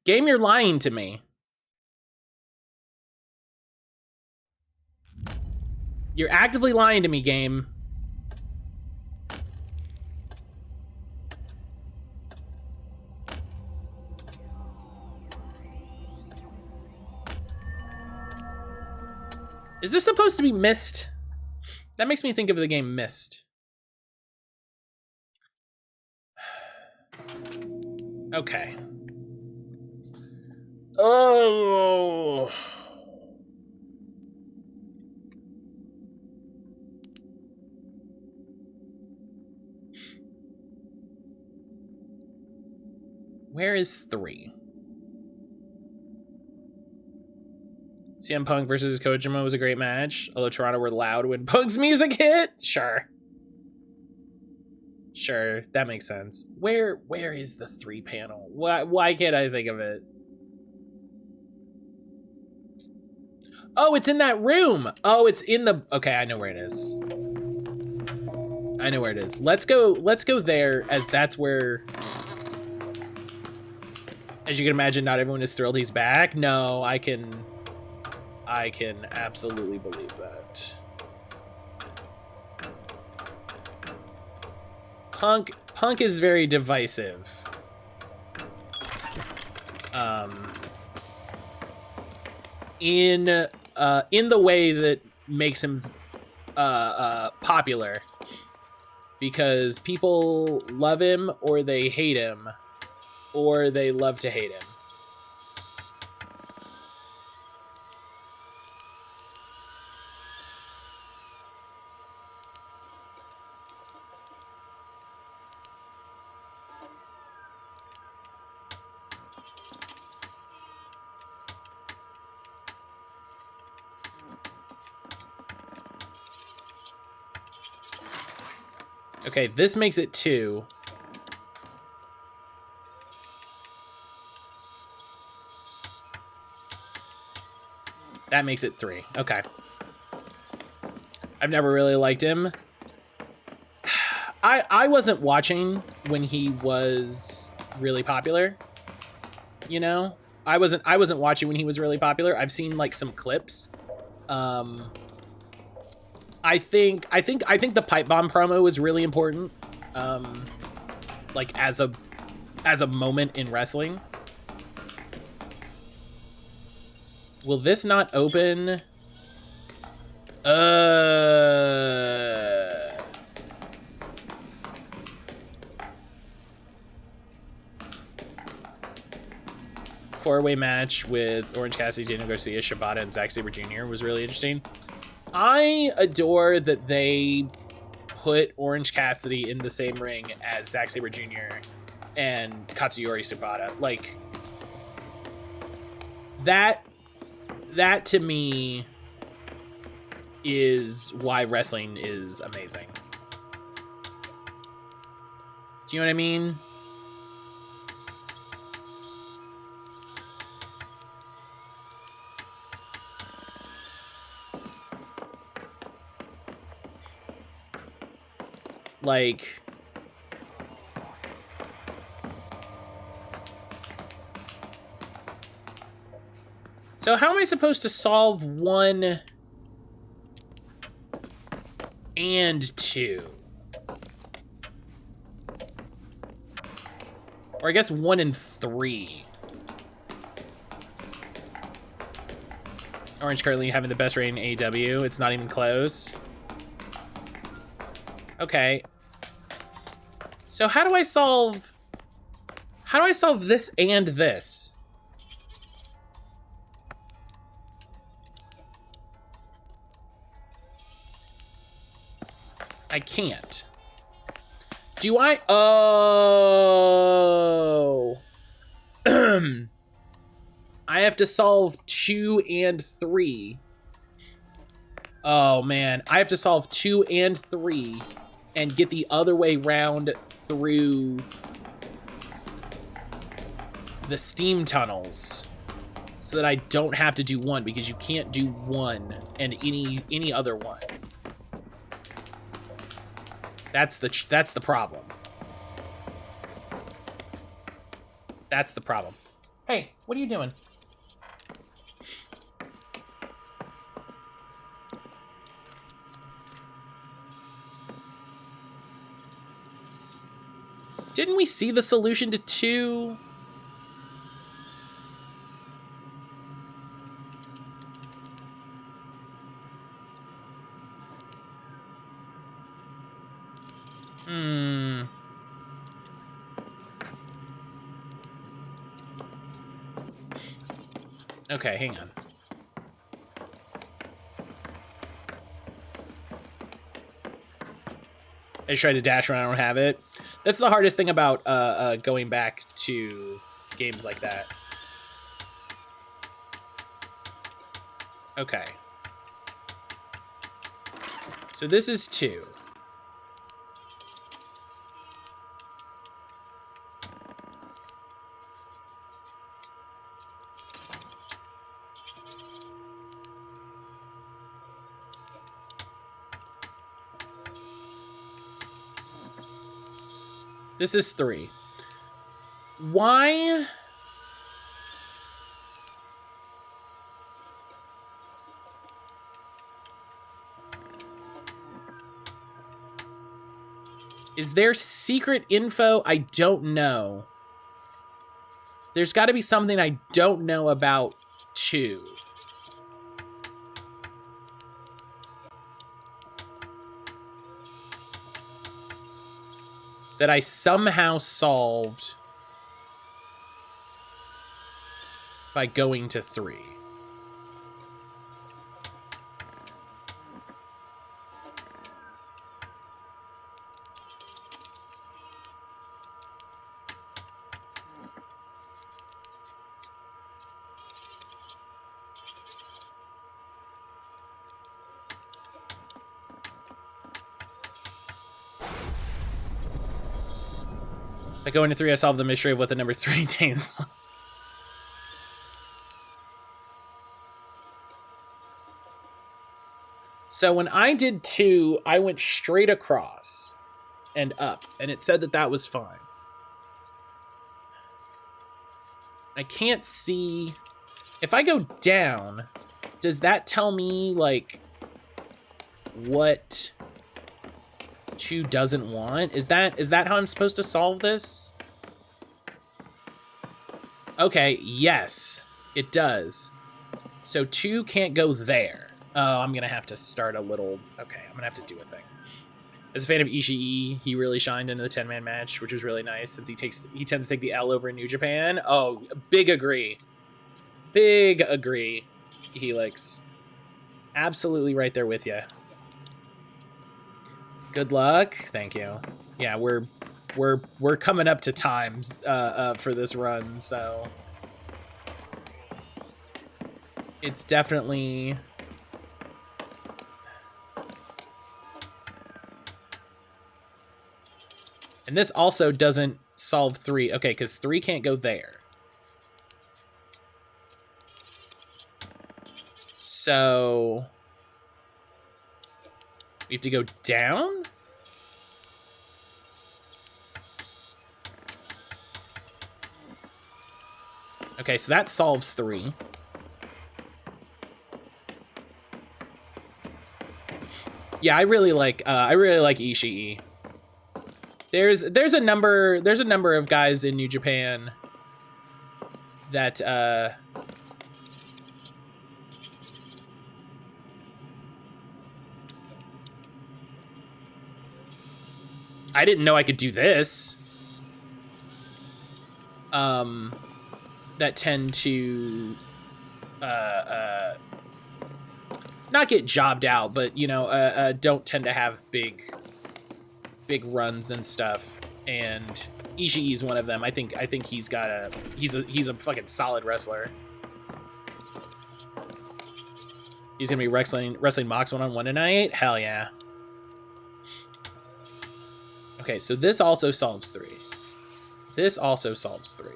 Game, you're lying to me. You're actively lying to me, game. Is this supposed to be Myst? That makes me think of the game Myst. Okay. Oh. Where is 3? CM Punk versus Kojima was a great match. Although Toronto were loud when Punk's music hit. Sure. Sure, that makes sense. Where is the 3 panel? Why can't I think of it? Oh, it's in that room. Oh, it's in the... Okay, I know where it is. I know where it is. Let's go there, as that's where... As you can imagine, not everyone is thrilled he's back. No, I can absolutely believe that. Punk is very divisive. In the way that makes him popular, because people love him or they hate him, or they love to hate him. Okay, this makes it 2. That makes it 3. Okay. I've never really liked him. I wasn't watching when he was really popular. You know? I wasn't watching when he was really popular. I've seen like some clips. I think the pipe bomb promo was really important. Like as a moment in wrestling. Will this not open? Four-way match with Orange Cassidy, Daniel Garcia, Shibata, and Zack Sabre Jr. was really interesting. I adore that they put Orange Cassidy in the same ring as Zack Sabre Jr. and Katsuyori Shibata. Like, that to me is why wrestling is amazing. Do you know what I mean? Like, so how am I supposed to solve 1 and 2? Or I guess 1 and 3. Orange currently having the best rating in AEW. It's not even close. Okay. So how do I solve this and this? I can't. Do I? Oh. I have to solve 2 and 3. Oh, man. I have to solve 2 and 3 and get the other way round through the steam tunnels so that I don't have to do 1, because you can't do 1 and any other one. That's the problem. That's the problem. Hey, what are you doing? Didn't we see the solution to 2? Okay, hang on. I just tried to dash when I don't have it. That's the hardest thing about going back to games like that. Okay. So this is 2. This is 3. Why? Is there secret info I don't know? There's got to be something I don't know about 2. That I somehow solved by going to 3. I go into 3, I solve the mystery of what the number 3 tastes like. So when I did 2, I went straight across and up, and it said that that was fine. I can't see... If I go down, does that tell me, like, what 2 doesn't want? Is that how I'm supposed to solve this? Okay, yes, it does. So 2 can't go there. Oh, I'm gonna have to start a little... Okay, I'm gonna have to do a thing. As a fan of Ishii, he really shined into the 10-man match, which was really nice since he tends to take the L over in New Japan. Oh, big agree. Big agree, Helix. Absolutely right there with you. Good luck. Thank you. Yeah, we're coming up to times for this run, so it's definitely... And this also doesn't solve 3. Okay, because 3 can't go there. So we have to go down? Okay, so that solves 3. Yeah, I really like Ishii. There's a number of guys in New Japan that I didn't know I could do this. That tend to not get jobbed out, but you know, don't tend to have big runs and stuff, and Ishii is one of them. I think he's a fucking solid wrestler. He's gonna be wrestling Mox 1-on-1 tonight. Hell yeah. Okay, so this also solves 3. This also solves 3.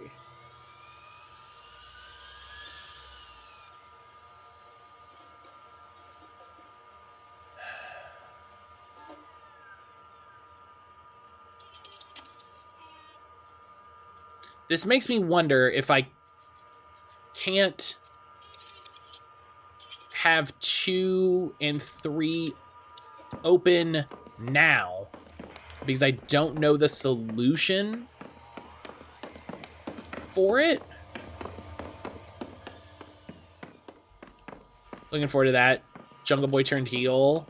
This makes me wonder if I can't have 2 and 3 open now because I don't know the solution for it. Looking forward to that. Jungle Boy turned heel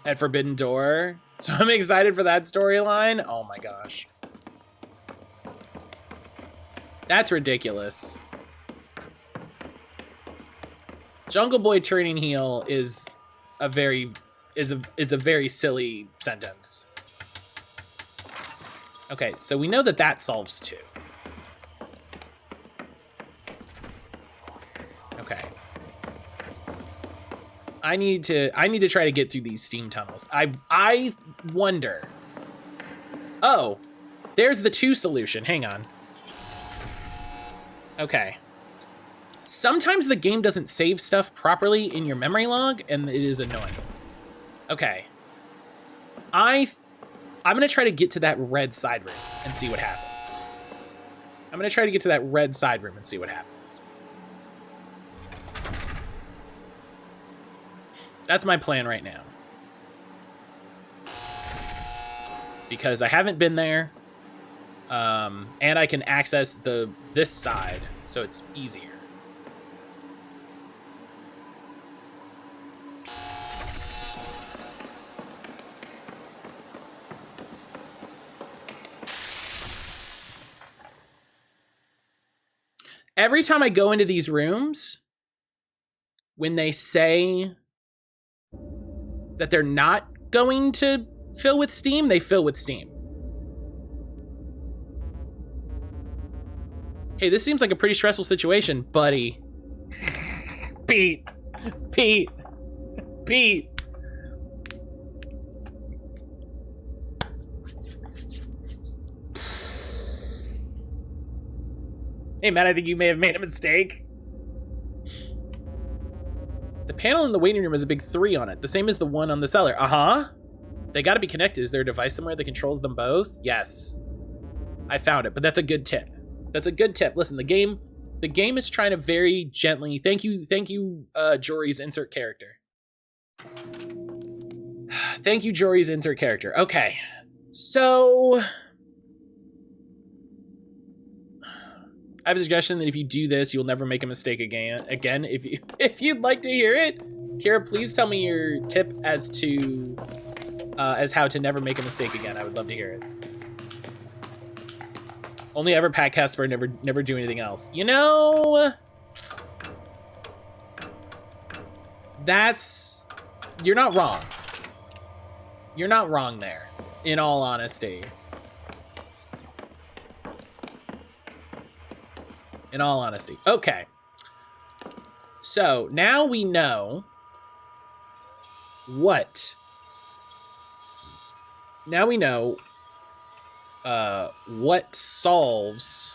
at Forbidden Door. So I'm excited for that storyline. Oh my gosh. That's ridiculous. Jungle Boy turning heel is a very silly sentence. Okay, so we know that that solves 2. Okay. I need to try to get through these steam tunnels. I wonder. Oh, there's the 2 solution. Hang on. Okay. Sometimes the game doesn't save stuff properly in your memory log, and it is annoying. Okay. I'm gonna try to get to that red side room and see what happens. I'm gonna try to get to that red side room and see what happens. That's my plan right now. Because I haven't been there. And I can access this side, so it's easier. Every time I go into these rooms, when they say that they're not going to fill with steam, they fill with steam. Hey, this seems like a pretty stressful situation, buddy. Pete. Hey, Matt, I think you may have made a mistake. The panel in the waiting room has a big 3 on it, the same as the one on the cellar. Uh-huh. They gotta be connected. Is there a device somewhere that controls them both? Yes. I found it, but that's a good tip. That's a good tip. Listen, the game is trying to very gently... Thank you, Jory's insert character. Thank you, Jory's insert character. Okay. So... I have a suggestion that if you do this, you'll never make a mistake again. If you'd like to hear it, Kira, please tell me your tip as how to never make a mistake again. I would love to hear it. Only ever Pat Casper, never do anything else. You know, you're not wrong. You're not wrong there, in all honesty. In all honesty. Okay. So now we know what. Now we know what solves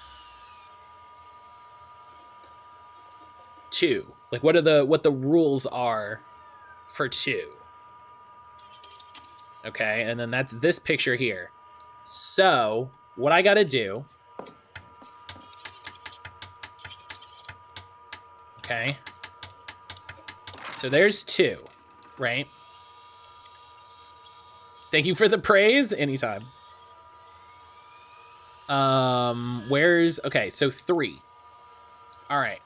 2. Like what the rules are for 2. Okay, and then that's this picture here. So what I gotta do. Okay. So there's 2, right? Thank you for the praise. Anytime. Okay, so 3. All right.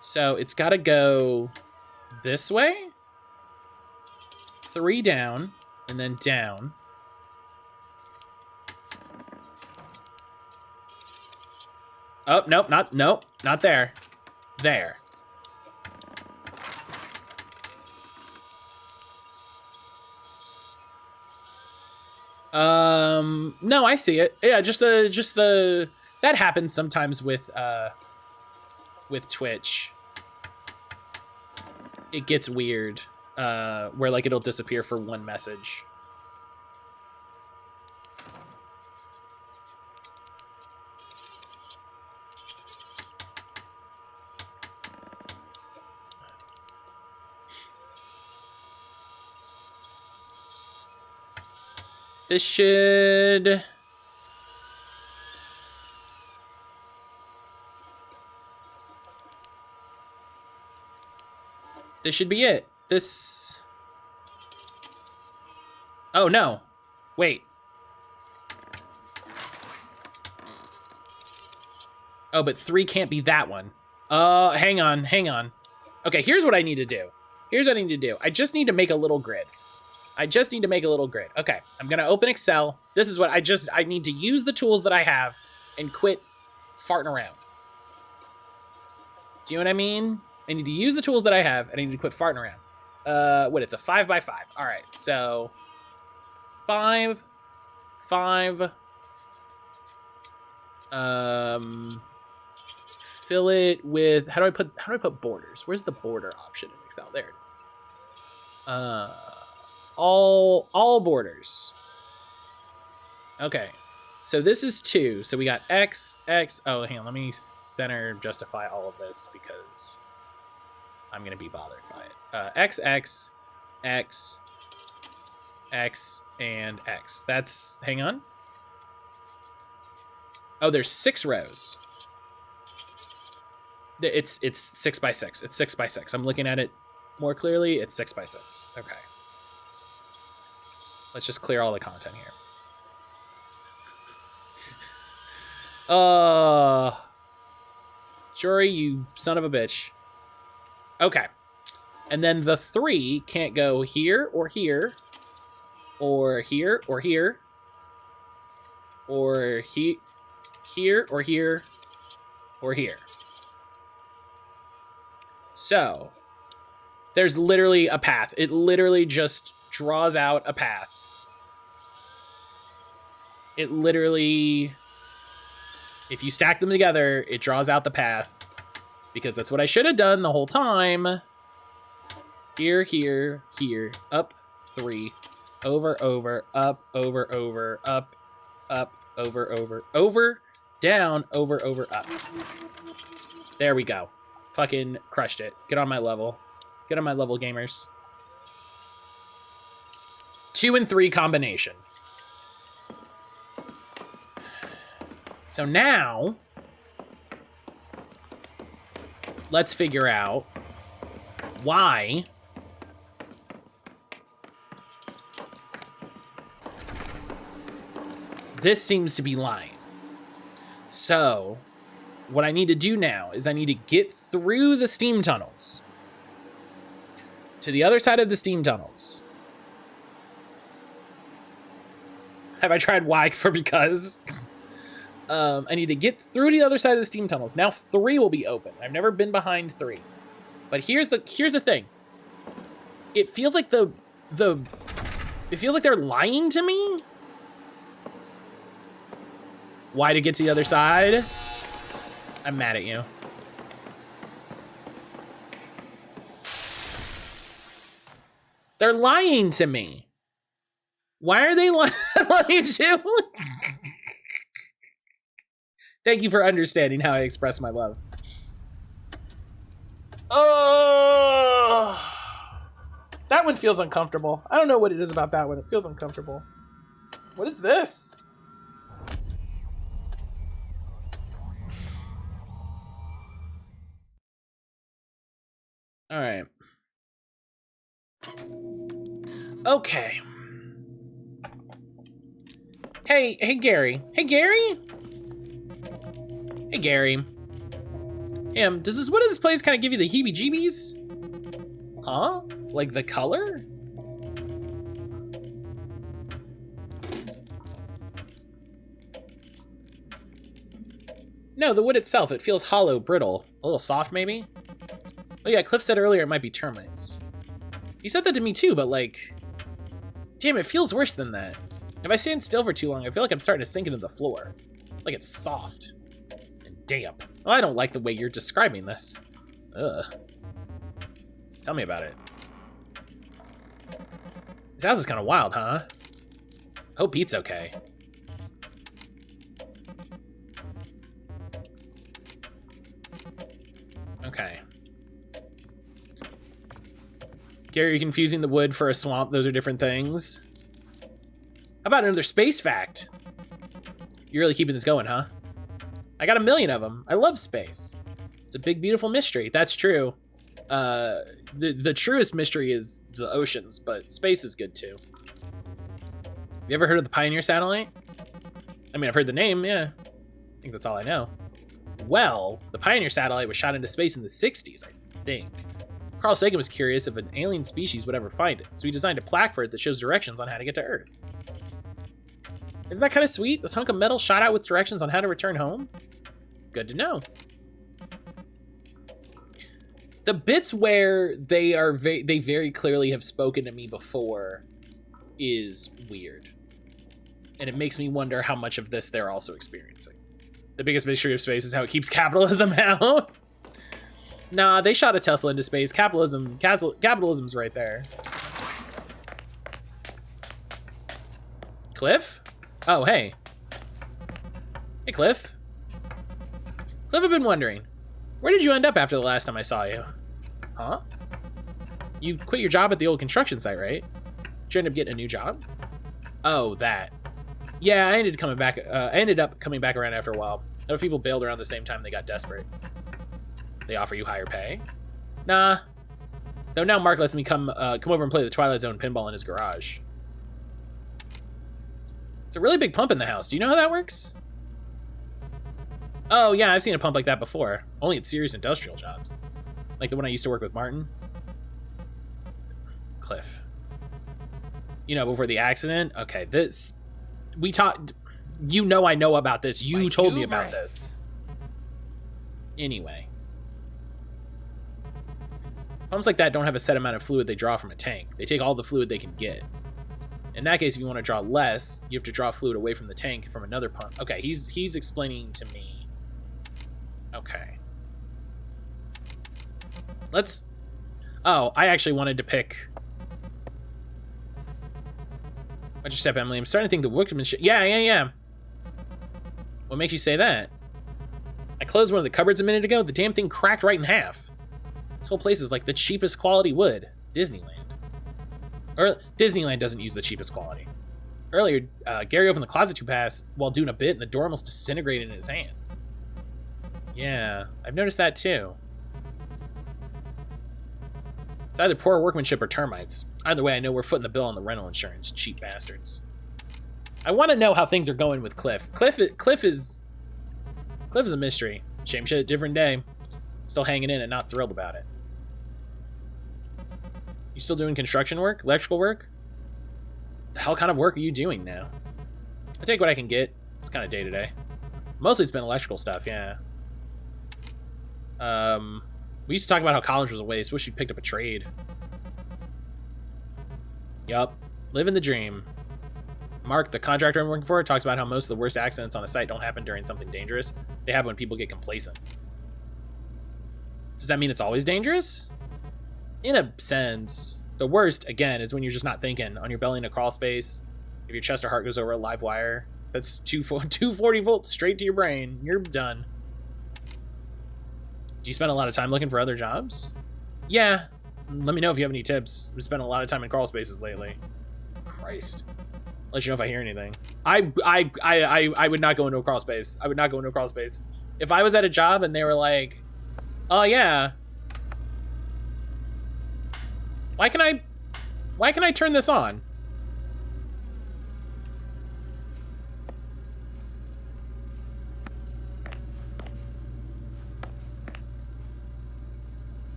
So it's got to go this way. 3 down, and then down. Oh, nope, not there. There. No, I see it. Yeah, just the that happens sometimes with Twitch. It gets weird, where like it'll disappear for one message. This should... This should be it. This... Oh, no. Wait. Oh, but 3 can't be that one. Hang on. Okay, here's what I need to do. I just need to make a little grid. Okay, I'm gonna open Excel. This is what I need to use the tools that I have and quit farting around. Do you know what I mean? I need to use the tools that I have and I need to quit farting around. It's a 5x5. All right, so 5. Fill it with, how do I put borders? Where's the border option in Excel? There it is. All borders. Okay, so this is 2. So we got X. Oh, hang on. Let me center justify all of this because I'm gonna be bothered by it. X, and X. That's, hang on. Oh, there's 6 rows. It's 6x6. It's 6x6. I'm looking at it more clearly. It's 6x6. Okay. Let's just clear all the content here. Jory, you son of a bitch. Okay. And then the 3 can't go here or here, or here or here, or here or here, or here. So there's literally a path. It literally just draws out a path. It literally, if you stack them together, it draws out the path, because that's what I should have done the whole time. Here, here, here, up 3, over, over, up, over, over, up, over, over, over, Down, over, over, up. There we go. Fucking crushed it. Get on my level. Get on my level, gamers. 2 and 3 combination. So now, let's figure out why this seems to be lying. So, what I need to do now is I need to get through the steam tunnels to the other side of the steam tunnels. Have I tried Y for because? I need to get through the other side of the steam tunnels. Now 3 will be open. I've never been behind 3. But here's the thing. It feels like it feels like they're lying to me. Why to get to the other side? I'm mad at you. They're lying to me. Why are they lying to? Thank you for understanding how I express my love. Oh, that one feels uncomfortable. I don't know what it is about that one. It feels uncomfortable. What is this? All right. Okay. Hey, Gary. Hey, Gary? Hey, Gary. What does this place kind of give you the heebie-jeebies? Huh? Like the color? No, the wood itself. It feels hollow, brittle. A little soft, maybe? Oh yeah, Cliff said earlier it might be termites. He said that to me too, but like... Damn, it feels worse than that. If I stand still for too long, I feel like I'm starting to sink into the floor. Like it's soft. And damp. Well, I don't like the way you're describing this. Ugh. Tell me about it. This house is kind of wild, huh? Hope Pete's okay. Okay. Gary, you're confusing the wood for a swamp. Those are different things. How about another space fact? You're really keeping this going, huh? I got 1 million of them. I love space. It's a big, beautiful mystery. That's true. The truest mystery is the oceans, but space is good too. You ever heard of the Pioneer satellite? I mean, I've heard the name, yeah. I think that's all I know. Well, the Pioneer satellite was shot into space in the 60s, I think. Carl Sagan was curious if an alien species would ever find it, so he designed a plaque for it that shows directions on how to get to Earth. Isn't that kind of sweet? This hunk of metal shot out with directions on how to return home? Good to know. The bits where they very clearly have spoken to me before is weird. And it makes me wonder how much of this they're also experiencing. The biggest mystery of space is how it keeps capitalism out. Nah, they shot a Tesla into space. Capitalism's right there. Cliff? Oh, hey. Hey, Cliff. Cliff, I've been wondering, where did you end up after the last time I saw you? Huh? You quit your job at the old construction site, right? Did you end up getting a new job? Oh, that. Yeah, I ended up coming back around after a while. Other people bailed around the same time they got desperate. They offer you higher pay? Nah. Though now Mark lets me come over and play the Twilight Zone pinball in his garage. It's a really big pump in the house. Do you know how that works? Oh, yeah, I've seen a pump like that before. Only at serious industrial jobs. Like the one I used to work with Martin. Cliff. You know, before the accident? Okay, this... We talked... You know I know about this. You told me about this. Anyway. Pumps like that don't have a set amount of fluid they draw from a tank. They take all the fluid they can get. In that case, if you want to draw less, you have to draw fluid away from the tank from another pump. Okay, he's explaining to me. Okay. Let's... Oh, I actually wanted to pick... Watch your step, Emily. I'm starting to think the workmanship... Yeah. What makes you say that? I closed one of the cupboards a minute ago. The damn thing cracked right in half. This whole place is like the cheapest quality wood. Disneyland. Or Disneyland doesn't use the cheapest quality. Earlier, Gary opened the closet too fast while doing a bit, and the door almost disintegrated in his hands. Yeah, I've noticed that too. It's either poor workmanship or termites. Either way, I know we're footing the bill on the rental insurance. Cheap bastards. I want to know how things are going with Cliff. Cliff is a mystery. Same shit, different day. Still hanging in and not thrilled about it. You still doing construction work? Electrical work? The hell kind of work are you doing now? I take what I can get. It's kind of day to day. Mostly it's been electrical stuff, yeah. We used to talk about how college was a waste. Wish you picked up a trade. Yup. Living the dream. Mark, the contractor I'm working for, talks about how most of the worst accidents on a site don't happen during something dangerous. They happen when people get complacent. Does that mean it's always dangerous? In a sense. The worst, again, is when you're just not thinking. On your belly in a crawl space. If your chest or heart goes over a live wire, that's 240 volts straight to your brain. You're done. Do you spend a lot of time looking for other jobs? Yeah. Let me know if you have any tips. I've spent a lot of time in crawl spaces lately. Christ. Let you know if I hear anything. I would not go into a crawl space. I would not go into a crawl space. If I was at a job and they were like, oh yeah, why can I turn this on?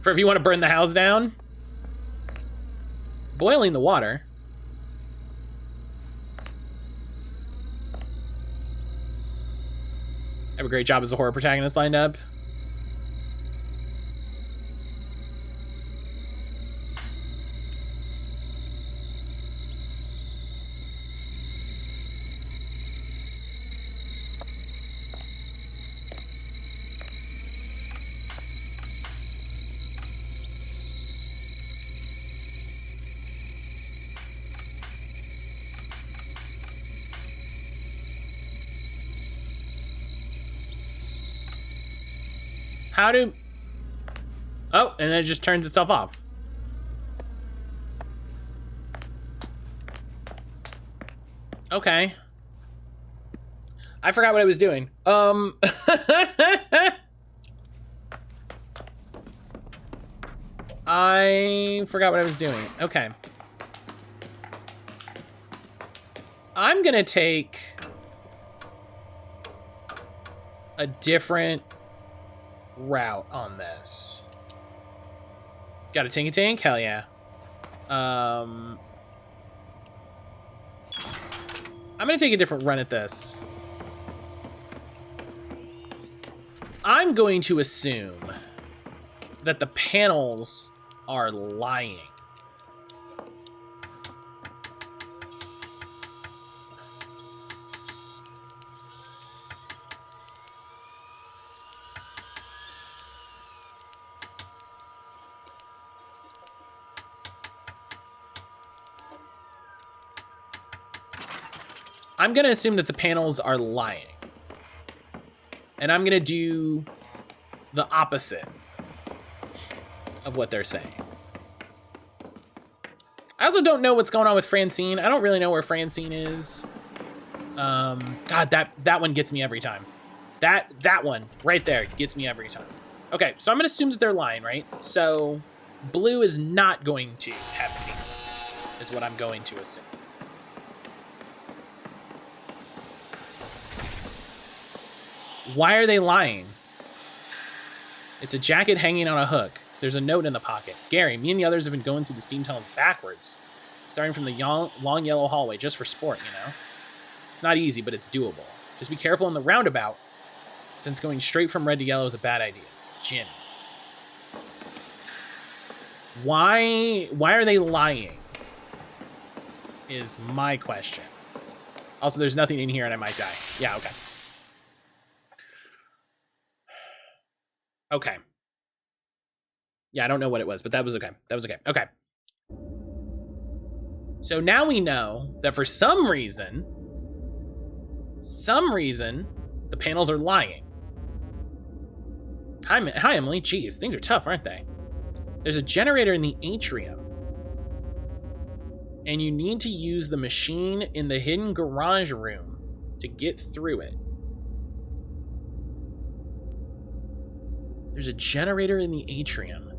For if you want to burn the house down? Boiling the water. I have a great job as a horror protagonist lined up. How do... Oh, and then it just turns itself off. Okay. I forgot what I was doing. I forgot what I was doing. Okay. I'm gonna take a different route on this. Got a tinky tink? Hell yeah. I'm gonna take a different run at this. I'm going to assume that the panels are lying. I'm gonna assume that the panels are lying. And I'm gonna do the opposite of what they're saying. I also don't know what's going on with Francine. I don't really know where Francine is. God, that one gets me every time. That one right there gets me every time. Okay, so I'm gonna assume that they're lying, right? So Blue is not going to have steam, is what I'm going to assume. Why are they lying? It's a jacket hanging on a hook. There's a note in the pocket. Gary, me and the others have been going through the steam tunnels backwards, starting from the long yellow hallway, just for sport, you know? It's not easy, but it's doable. Just be careful in the roundabout, since going straight from red to yellow is a bad idea. Jim. Why are they lying? Is my question. Also, there's nothing in here and I might die. Yeah, okay. Okay. Yeah, I don't know what it was, but that was okay. That was okay. Okay. So now we know that for some reason, some reason, the panels are lying. Hi, Emily. Jeez, things are tough, aren't they? There's a generator in the atrium. And you need to use the machine in the hidden garage room to get through it. There's a generator in the atrium.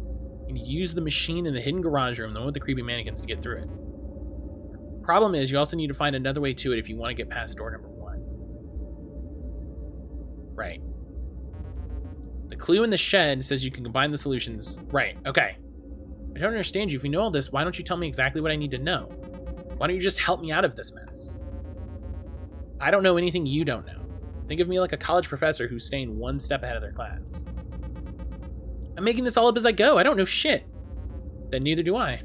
You need to use the machine in the hidden garage room, the one with the creepy mannequins, to get through it. Problem is, you also need to find another way to it if you want to get past door number 1. Right. The clue in the shed says you can combine the solutions. Right, okay. I don't understand you. If you know all this, why don't you tell me exactly what I need to know? Why don't you just help me out of this mess? I don't know anything you don't know. Think of me like a college professor who's staying one step ahead of their class. I'm making this all up as I go. I don't know shit. Then neither do I.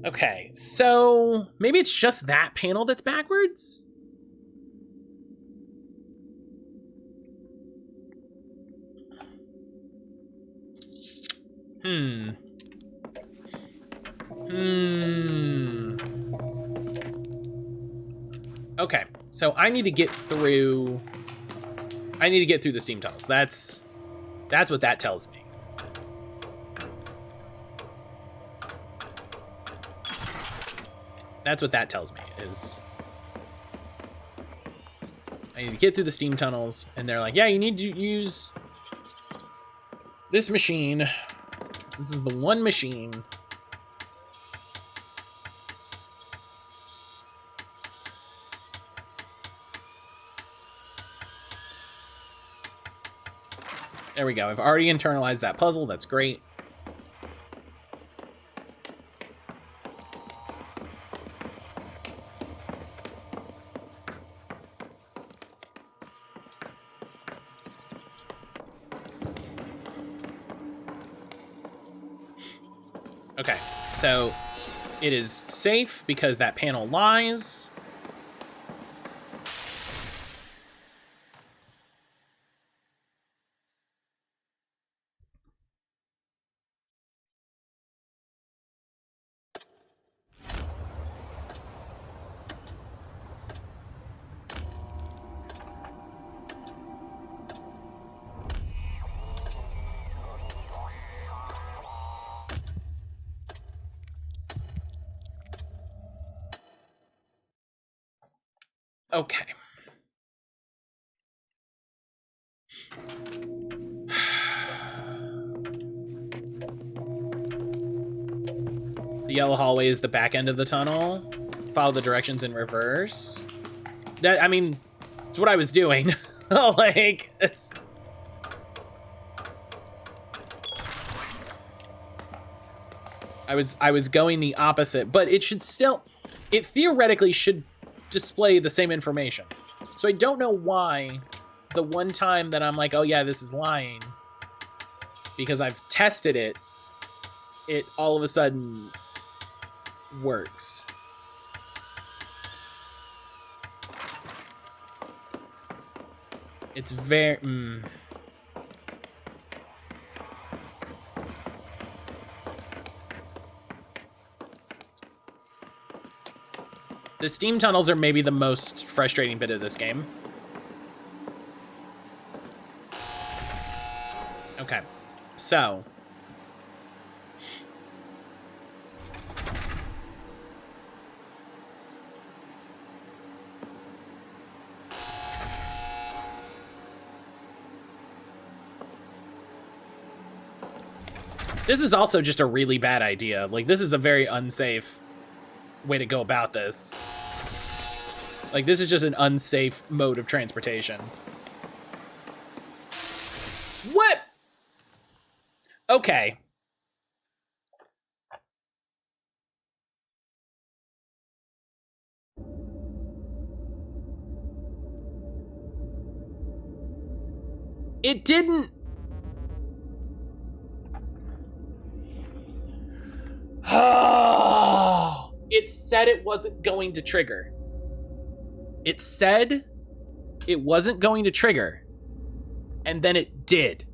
Okay, so maybe it's just that panel that's backwards? Okay, so I need to get through the steam tunnels. That's what that tells me. That's what that tells me, is I need to get through the steam tunnels, and they're like, yeah, you need to use this machine. This is the one machine. There we go. I've already internalized that puzzle. That's great. Okay, so it is safe because that panel lies. Okay. The yellow hallway is the back end of the tunnel. Follow the directions in reverse. That, I mean, it's what I was doing. Like, it's... I was going the opposite, but it should still... It theoretically should display the same information. So I don't know why the one time that I'm like, oh yeah, this is lying, because I've tested it, it all of a sudden works. It's very... The steam tunnels are maybe the most frustrating bit of this game. Okay, so... This is also just a really bad idea. Like, this is a very unsafe way to go about this. Like, this is just an unsafe mode of transportation. What? Okay. It didn't... Oh, it said it wasn't going to trigger. It said it wasn't going to trigger, and then it did.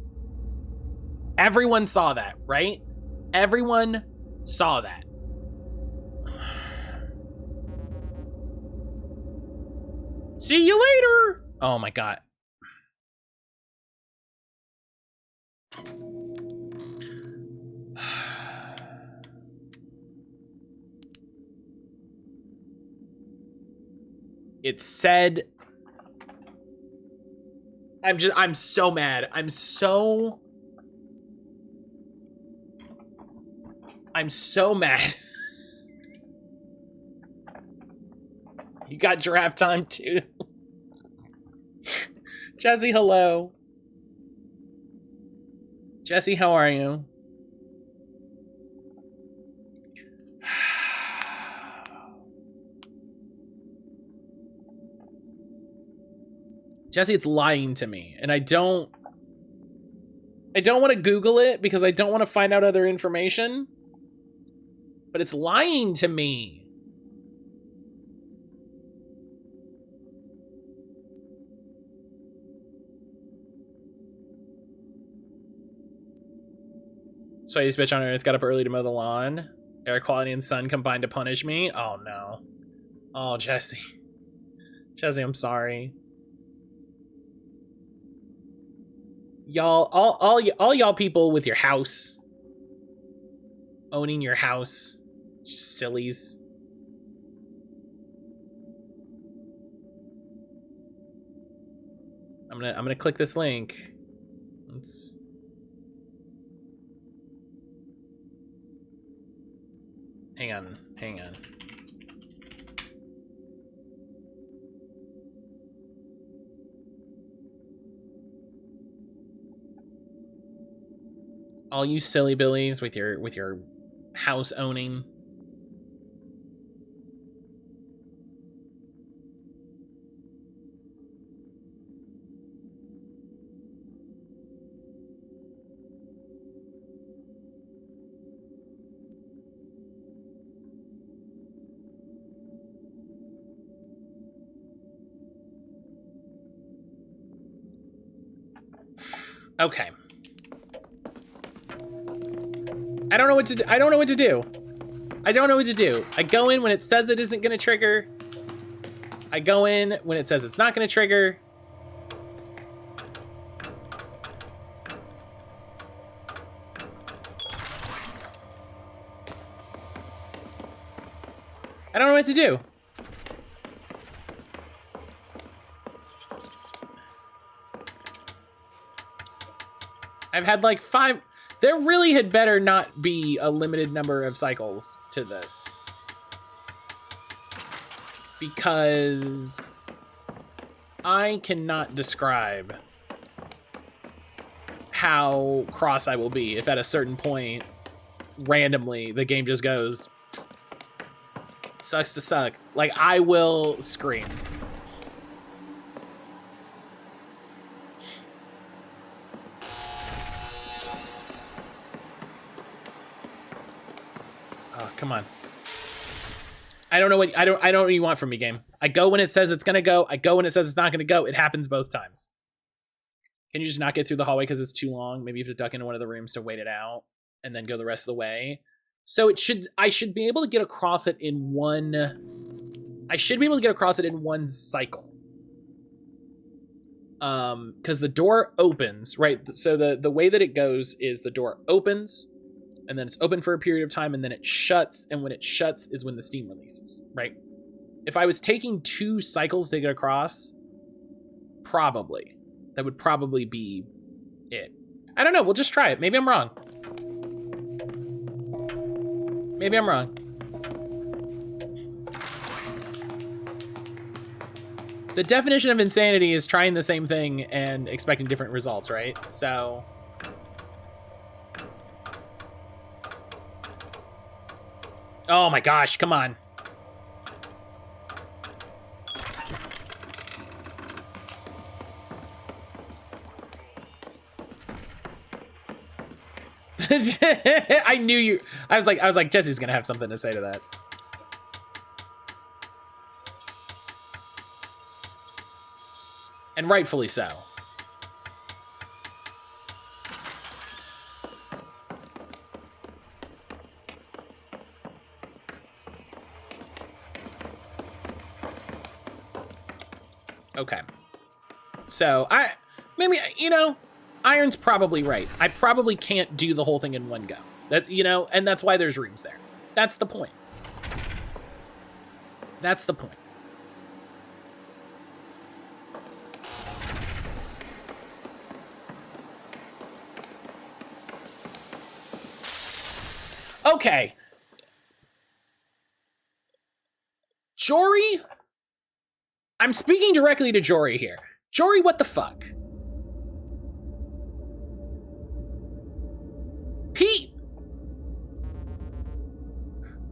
Everyone saw that, right? Everyone saw that. See you later. Oh my God. It said, I'm so mad. I'm so mad. You got giraffe time too. Jesse, hello. Jesse, how are you? Jesse, it's lying to me, and I don't want to Google it because I don't want to find out other information, but it's lying to me. Sweatiest bitch on earth got up early to mow the lawn. Air quality and sun combined to punish me. Oh no. Oh, Jesse. Jesse, I'm sorry. Y'all, all y'all people with your house. Owning your house. Sillies. I'm gonna click this link. Hang on. All you silly billies with your house owning. Okay. I don't know what to do. I don't know what to do. I go in when it says it isn't gonna trigger. I go in when it says it's not gonna trigger. I don't know what to do. I've had like 5. There really had better not be a limited number of cycles to this. Because I cannot describe how cross I will be if at a certain point, randomly, the game just goes, sucks to suck. Like, I will scream. Oh, come on. I don't know what you want from me, game. I go when it says it's gonna go. I go when it says it's not gonna go. It happens both times. Can you just not get through the hallway because it's too long? Maybe you have to duck into one of the rooms to wait it out and then go the rest of the way. So I should be able to get across it in one. I should be able to get across it in one cycle. Because the door opens, right? So the way that it goes is the door opens, and then it's open for a period of time, and then it shuts, and when it shuts is when the steam releases, right? If I was taking 2 cycles to get across, probably. That would probably be it. I don't know, we'll just try it. Maybe I'm wrong. Maybe I'm wrong. The definition of insanity is trying the same thing and expecting different results, right? So... oh my gosh, come on. I knew you. I was like, Jesse's gonna have something to say to that. And rightfully so. Okay. So, maybe, you know, Iron's probably right. I probably can't do the whole thing in one go. That, you know, and that's why there's rooms there. That's the point. That's the point. Okay. Jory? I'm speaking directly to Jory here. Jory, what the fuck? Pete!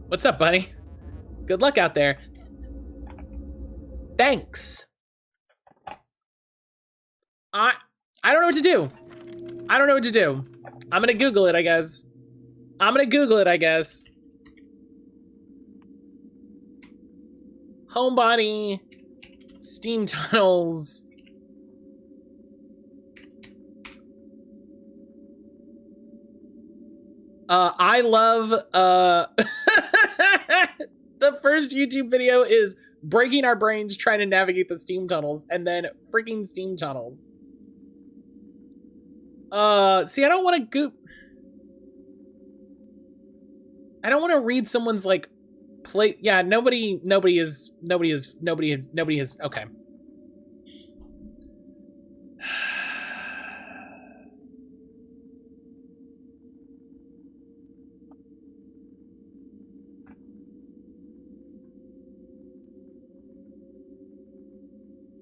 What's up, buddy? Good luck out there. Thanks. I don't know what to do. I don't know what to do. I'm gonna Google it, I guess. Homebody, steam tunnels. I love, the first YouTube video is breaking our brains trying to navigate the steam tunnels, and then freaking steam tunnels. See, I don't want to I don't want to read someone's, like, yeah, nobody has, okay.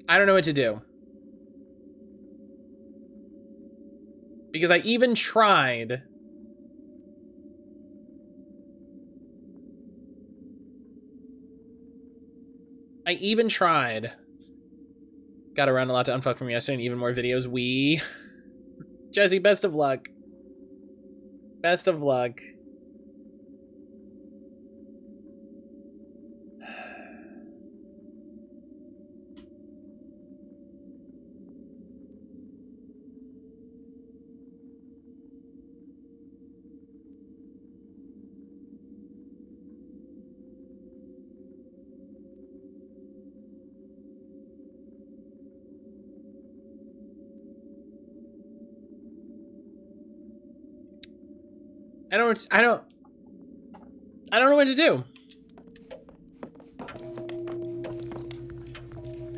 I don't know what to do. Because I even tried. Got around a lot to unfuck from yesterday and even more videos. Jesse, best of luck. Best of luck. I don't know what to do.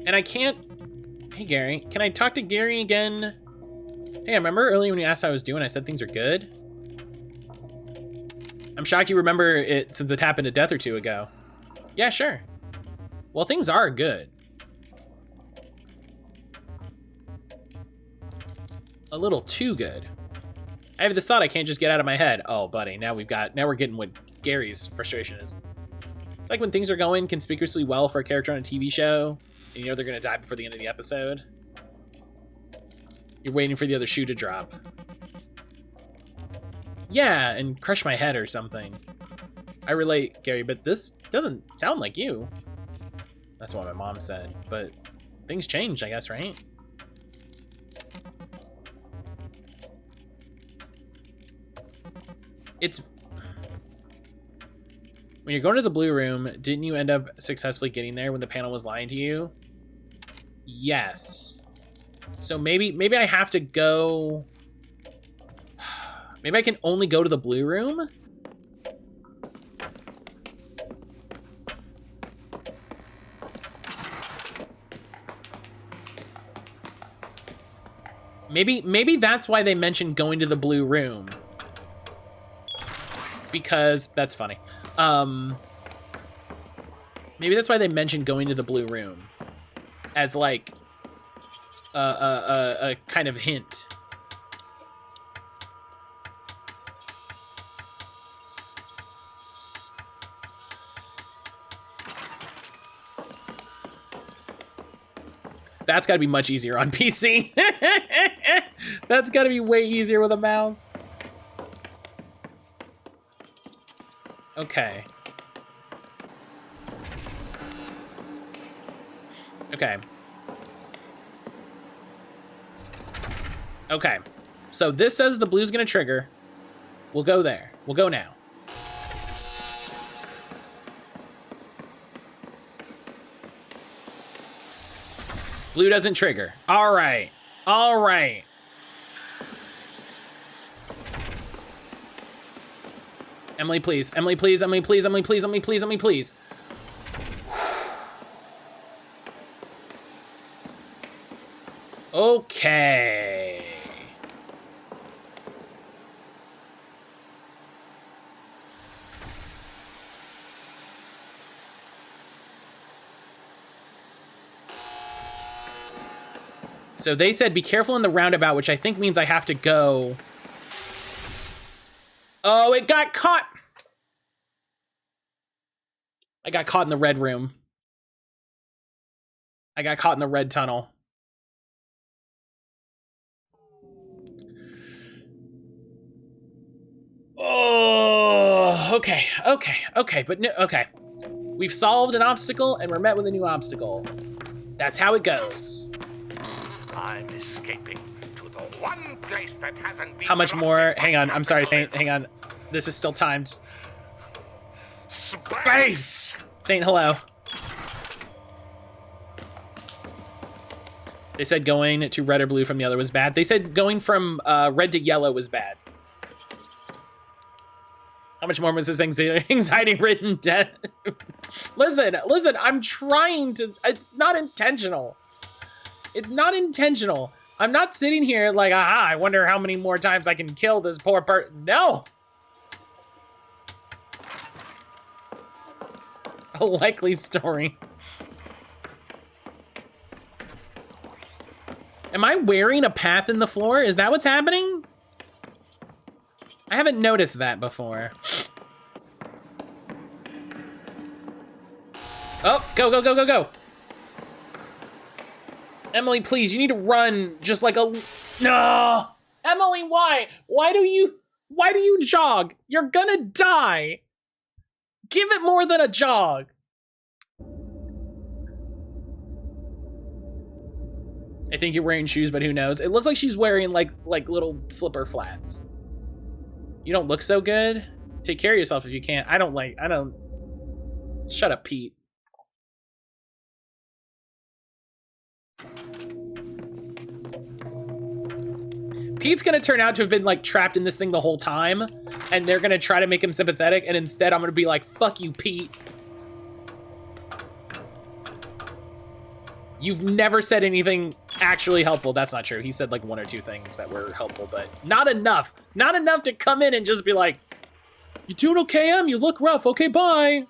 And I can't... Hey, Gary. Can I talk to Gary again? Hey, I remember earlier when you asked how I was doing, I said things are good. I'm shocked you remember it since it happened a death or two ago. Yeah, sure. Well, things are good. A little too good. I have this thought I can't just get out of my head. Oh, buddy, now we're getting what Gary's frustration is. It's like when things are going conspicuously well for a character on a TV show, and you know they're gonna die before the end of the episode. You're waiting for the other shoe to drop. Yeah, and crush my head or something. I relate, Gary, but this doesn't sound like you. That's what my mom said, but things changed, I guess, right? It's... When you're going to the blue room, didn't you end up successfully getting there when the panel was lying to you? Yes. So maybe I have to go... Maybe I can only go to the blue room? Maybe that's why they mentioned going to the blue room. Because that's funny. Maybe that's why they mentioned going to the blue room as like a kind of hint. That's got to be much easier on PC. That's got to be way easier with a mouse. Okay. Okay. Okay. So this says the blue's gonna trigger. We'll go there. We'll go now. Blue doesn't trigger. All right. All right. Emily, please. Emily, please. Emily, please. Emily, please. Emily, please. Emily, please. Okay. So they said be careful in the roundabout, which I think means I have to go. Oh, it got caught. I got caught in the red room. I got caught in the red tunnel. Oh, okay. But no, okay. We've solved an obstacle and we're met with a new obstacle. That's how it goes. I'm escaping to the one place that hasn't been. How much more? Hang on. I'm sorry, Saint. Hang on. This is still timed. Space! Saint, hello. They said going to red or blue from the other was bad. They said going from red to yellow was bad. How much more was this anxiety-ridden death? Listen, I'm trying to, it's not intentional. It's not intentional. I'm not sitting here like, aha, I wonder how many more times I can kill this poor person. No! A likely story. Am I wearing a path in the floor? Is that what's happening? I haven't noticed that before. Oh, go. Emily, please, you need to run just like a... No! Emily, why? Why do you jog? You're gonna die. Give it more than a jog. I think you're wearing shoes, but who knows? It looks like she's wearing like little slipper flats. You don't look so good. Take care of yourself if you can. I don't. Shut up, Pete. Pete's gonna turn out to have been like trapped in this thing the whole time, and they're gonna try to make him sympathetic, and instead I'm gonna be like, fuck you, Pete. You've never said anything actually helpful. That's not true. He said like one or two things that were helpful, but not enough. Not enough to come in and just be like, you doing okay, Em? You look rough. Okay, bye.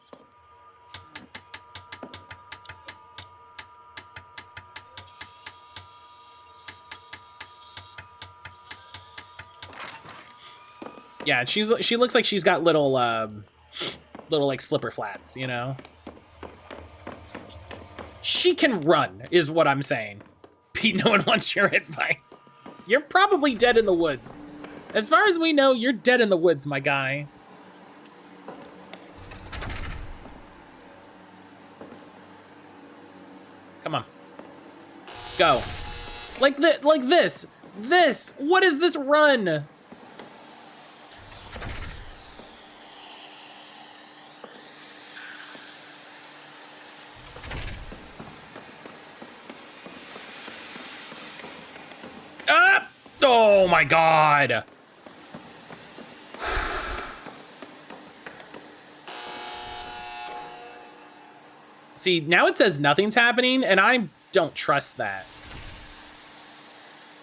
Yeah, she looks like she's got little like slipper flats, you know? She can run, is what I'm saying. Pete, no one wants your advice. You're probably dead in the woods. As far as we know, you're dead in the woods, my guy. Come on. Go. Like this. This. What is this run? Oh my God. See, now it says nothing's happening, and I don't trust that.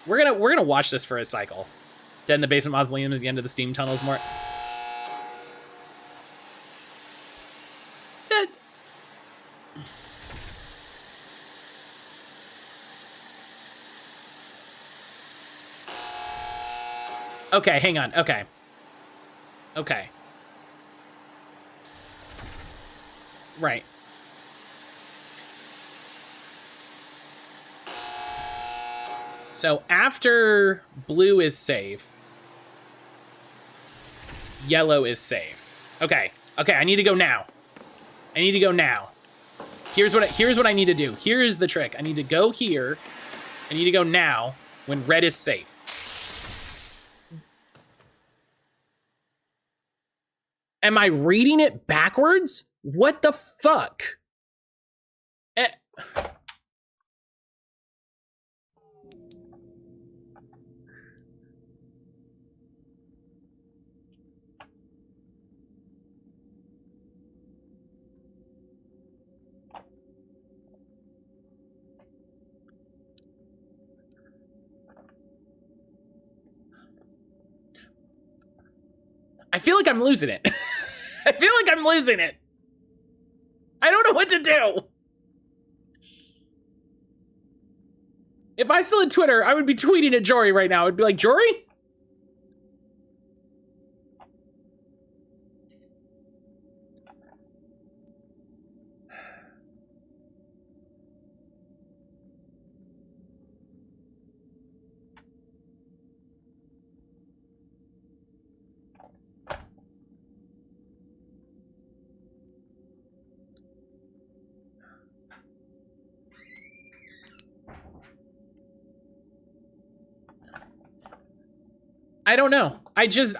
We're gonna watch this for a cycle. Dead in the basement mausoleum at the end of the steam tunnels more. Okay, hang on. Okay. Right. So after blue is safe, yellow is safe. Okay, I need to go now. Here's what I need to do. Here is the trick. I need to go here. I need to go now when red is safe. Am I reading it backwards? What the fuck? I feel like I'm losing it. I feel like I'm losing it. I don't know what to do. If I still had Twitter, I would be tweeting at Jory right now. I'd be like, Jory? I don't know. I just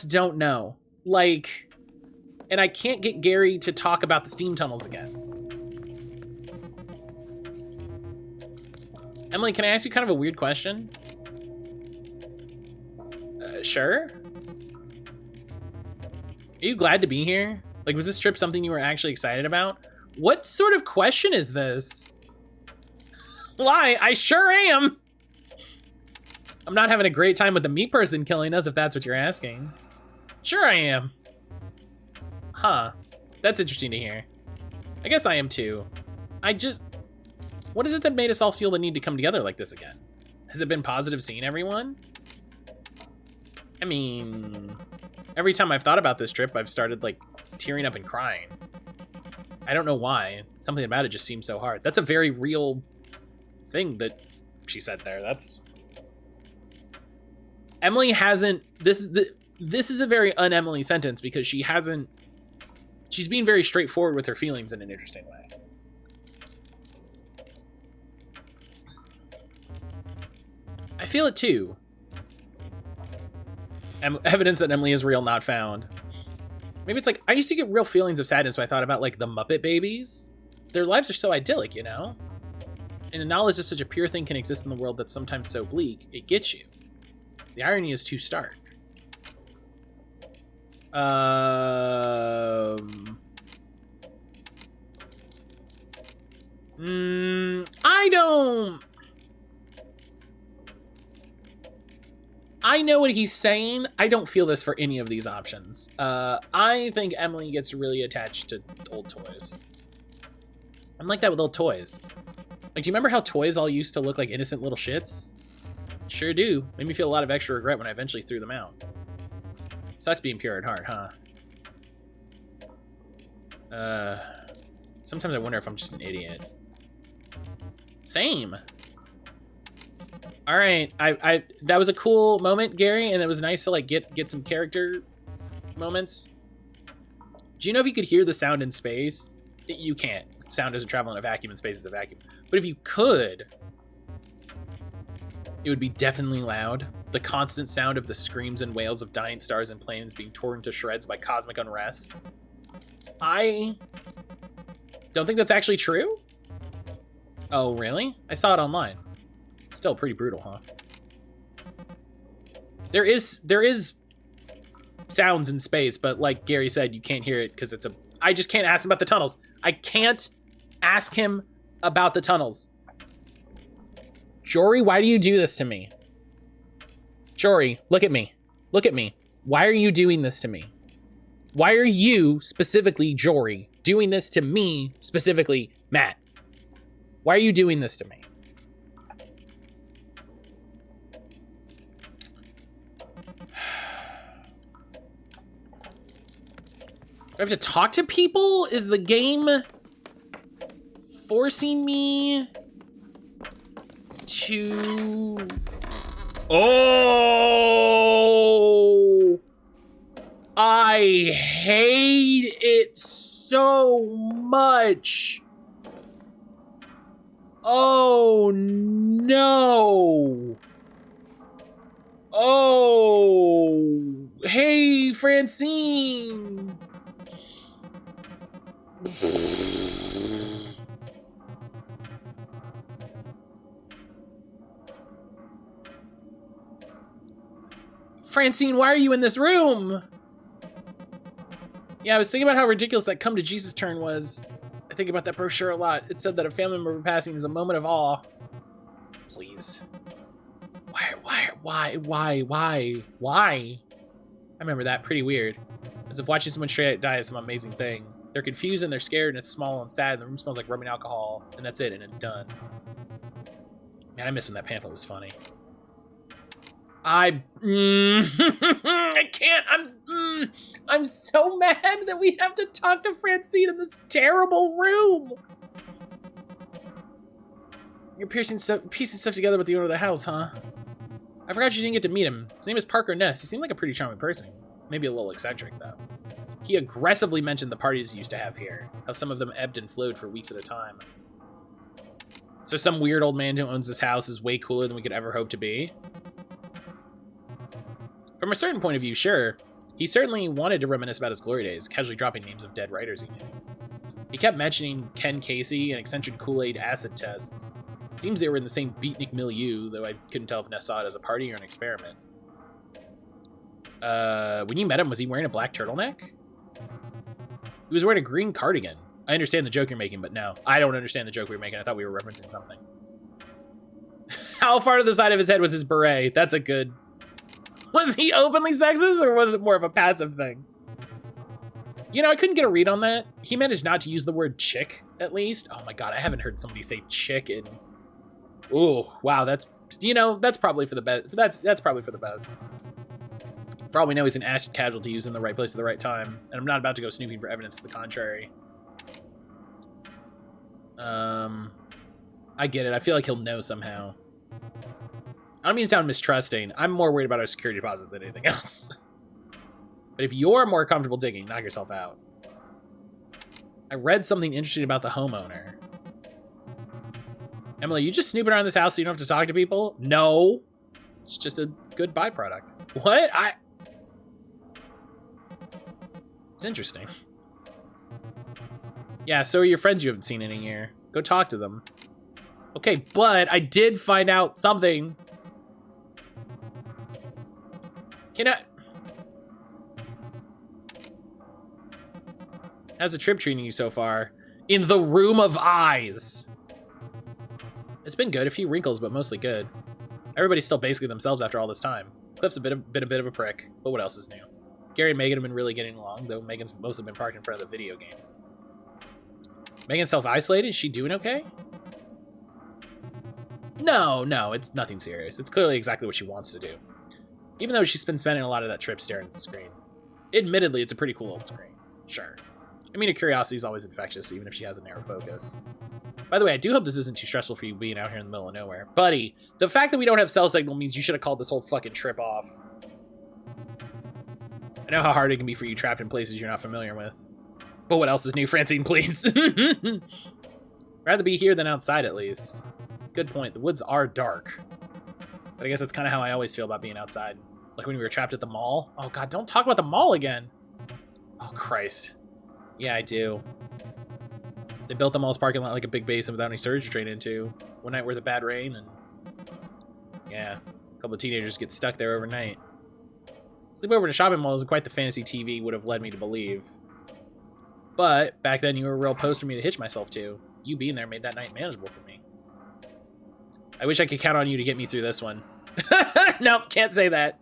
don't know. Like, and I can't get Gary to talk about the steam tunnels again. Emily, can I ask you kind of a weird question? Sure. Are you glad to be here? Like, was this trip something you were actually excited about? What sort of question is this? Lie, I sure am. I'm not having a great time with the meat person killing us, if that's what you're asking. Sure I am. Huh. That's interesting to hear. I guess I am too. What is it that made us all feel the need to come together like this again? Has it been positive seeing everyone? I mean, every time I've thought about this trip, I've started, like, tearing up and crying. I don't know why. Something about it just seems so hard. That's a very real thing that she said there. That's... Emily hasn't... This is a very un-Emily sentence because she hasn't... She's being very straightforward with her feelings in an interesting way. I feel it too. Evidence that Emily is real, not found. Maybe it's like, I used to get real feelings of sadness when I thought about, like, the Muppet Babies. Their lives are so idyllic, you know? And the knowledge that such a pure thing can exist in the world that's sometimes so bleak, it gets you. The irony is too stark. I know what he's saying. I don't feel this for any of these options. I think Emily gets really attached to old toys. I'm like that with old toys. Like, do you remember how toys all used to look like innocent little shits? Sure do. Made me feel a lot of extra regret when I eventually threw them out. Sucks being pure at heart, huh? Sometimes I wonder if I'm just an idiot. Same. All right, that was a cool moment, Gary, and it was nice to, like, get some character moments. Do you know if you could hear the sound in space? You can't. Sound doesn't travel in a vacuum, and space is a vacuum. But if you could, it would be deafeningly loud. The constant sound of the screams and wails of dying stars and planets being torn to shreds by cosmic unrest. I don't think that's actually true. Oh, really? I saw it online. Still pretty brutal, huh? There is sounds in space, but like Gary said, you can't hear it because it's a... I just can't ask him about the tunnels. I can't ask him about the tunnels. Jory, why do you do this to me? Jory, look at me. Look at me. Why are you doing this to me? Why are you, specifically Jory, doing this to me, specifically Matt? Why are you doing this to me? I have to talk to people? Is the game forcing me to... Oh! I hate it so much. Oh, no. Oh. Hey, Francine. Francine, why are you in this room? Yeah, I was thinking about how ridiculous that come to Jesus turn was. I think about that brochure a lot. It said that a family member passing is a moment of awe. Please. Why? I remember that. Pretty weird. As if watching someone straight die is some amazing thing. They're confused and they're scared and it's small and sad and the room smells like rubbing alcohol and that's it and it's done. Man, I miss when that pamphlet was funny. I can't. I'm so mad that we have to talk to Francine in this terrible room. You're piecing stuff together with the owner of the house, huh? I forgot you didn't get to meet him. His name is Parker Ness. He seemed like a pretty charming person. Maybe a little eccentric, though. He aggressively mentioned the parties he used to have here, how some of them ebbed and flowed for weeks at a time. So some weird old man who owns this house is way cooler than we could ever hope to be? From a certain point of view, sure. He certainly wanted to reminisce about his glory days, casually dropping names of dead writers he knew. He kept mentioning Ken Casey and eccentric Kool-Aid acid tests. It seems they were in the same beatnik milieu, though I couldn't tell if Ness saw it as a party or an experiment. When you met him, was he wearing a black turtleneck? He was wearing a green cardigan. I understand the joke you're making, but no. I don't understand the joke we were making. I thought we were referencing something. How far to the side of his head was his beret? That's a good... Was he openly sexist, or was it more of a passive thing? You know, I couldn't get a read on that. He managed not to use the word chick, at least. Oh my god, I haven't heard somebody say chick in... Ooh, wow, that's... You know, that's probably for the best. That's probably for the best. For all we know, he's an acid casualty who's in the right place at the right time, and I'm not about to go snooping for evidence to the contrary. I get it. I feel like he'll know somehow. I don't mean to sound mistrusting. I'm more worried about our security deposit than anything else. But if you're more comfortable digging, knock yourself out. I read something interesting about the homeowner. Emily, you just snooping around this house so you don't have to talk to people? No. It's just a good byproduct. What? It's interesting. Yeah, so are your friends you haven't seen in a year. Go talk to them. Okay, but I did find out something. Can I... How's the trip treating you so far? In the Room of Eyes. It's been good. A few wrinkles, but mostly good. Everybody's still basically themselves after all this time. Cliff's been a bit of a prick, but what else is new? Gary and Megan have been really getting along, though Megan's mostly been parked in front of the video game. Megan's self-isolated? Is she doing okay? No, it's nothing serious. It's clearly exactly what she wants to do. Even though she's been spending a lot of that trip staring at the screen. Admittedly, it's a pretty cool old screen. Sure. I mean, her curiosity is always infectious, even if she has a narrow focus. By the way, I do hope this isn't too stressful for you being out here in the middle of nowhere. Buddy, the fact that we don't have cell signal means you should have called this whole fucking trip off. I know how hard it can be for you trapped in places you're not familiar with. But what else is new, Francine, please? Rather be here than outside, at least. Good point. The woods are dark. But I guess that's kind of how I always feel about being outside. Like when we were trapped at the mall. Oh, God, don't talk about the mall again. Oh, Christ. Yeah, I do. They built the mall's parking lot like a big basin without any surge to drain into. One night worth of bad rain, and... Yeah, a couple of teenagers get stuck there overnight. Sleepover in a shopping mall isn't quite the fantasy TV would have led me to believe. But, back then you were a real post for me to hitch myself to. You being there made that night manageable for me. I wish I could count on you to get me through this one. Nope, can't say that.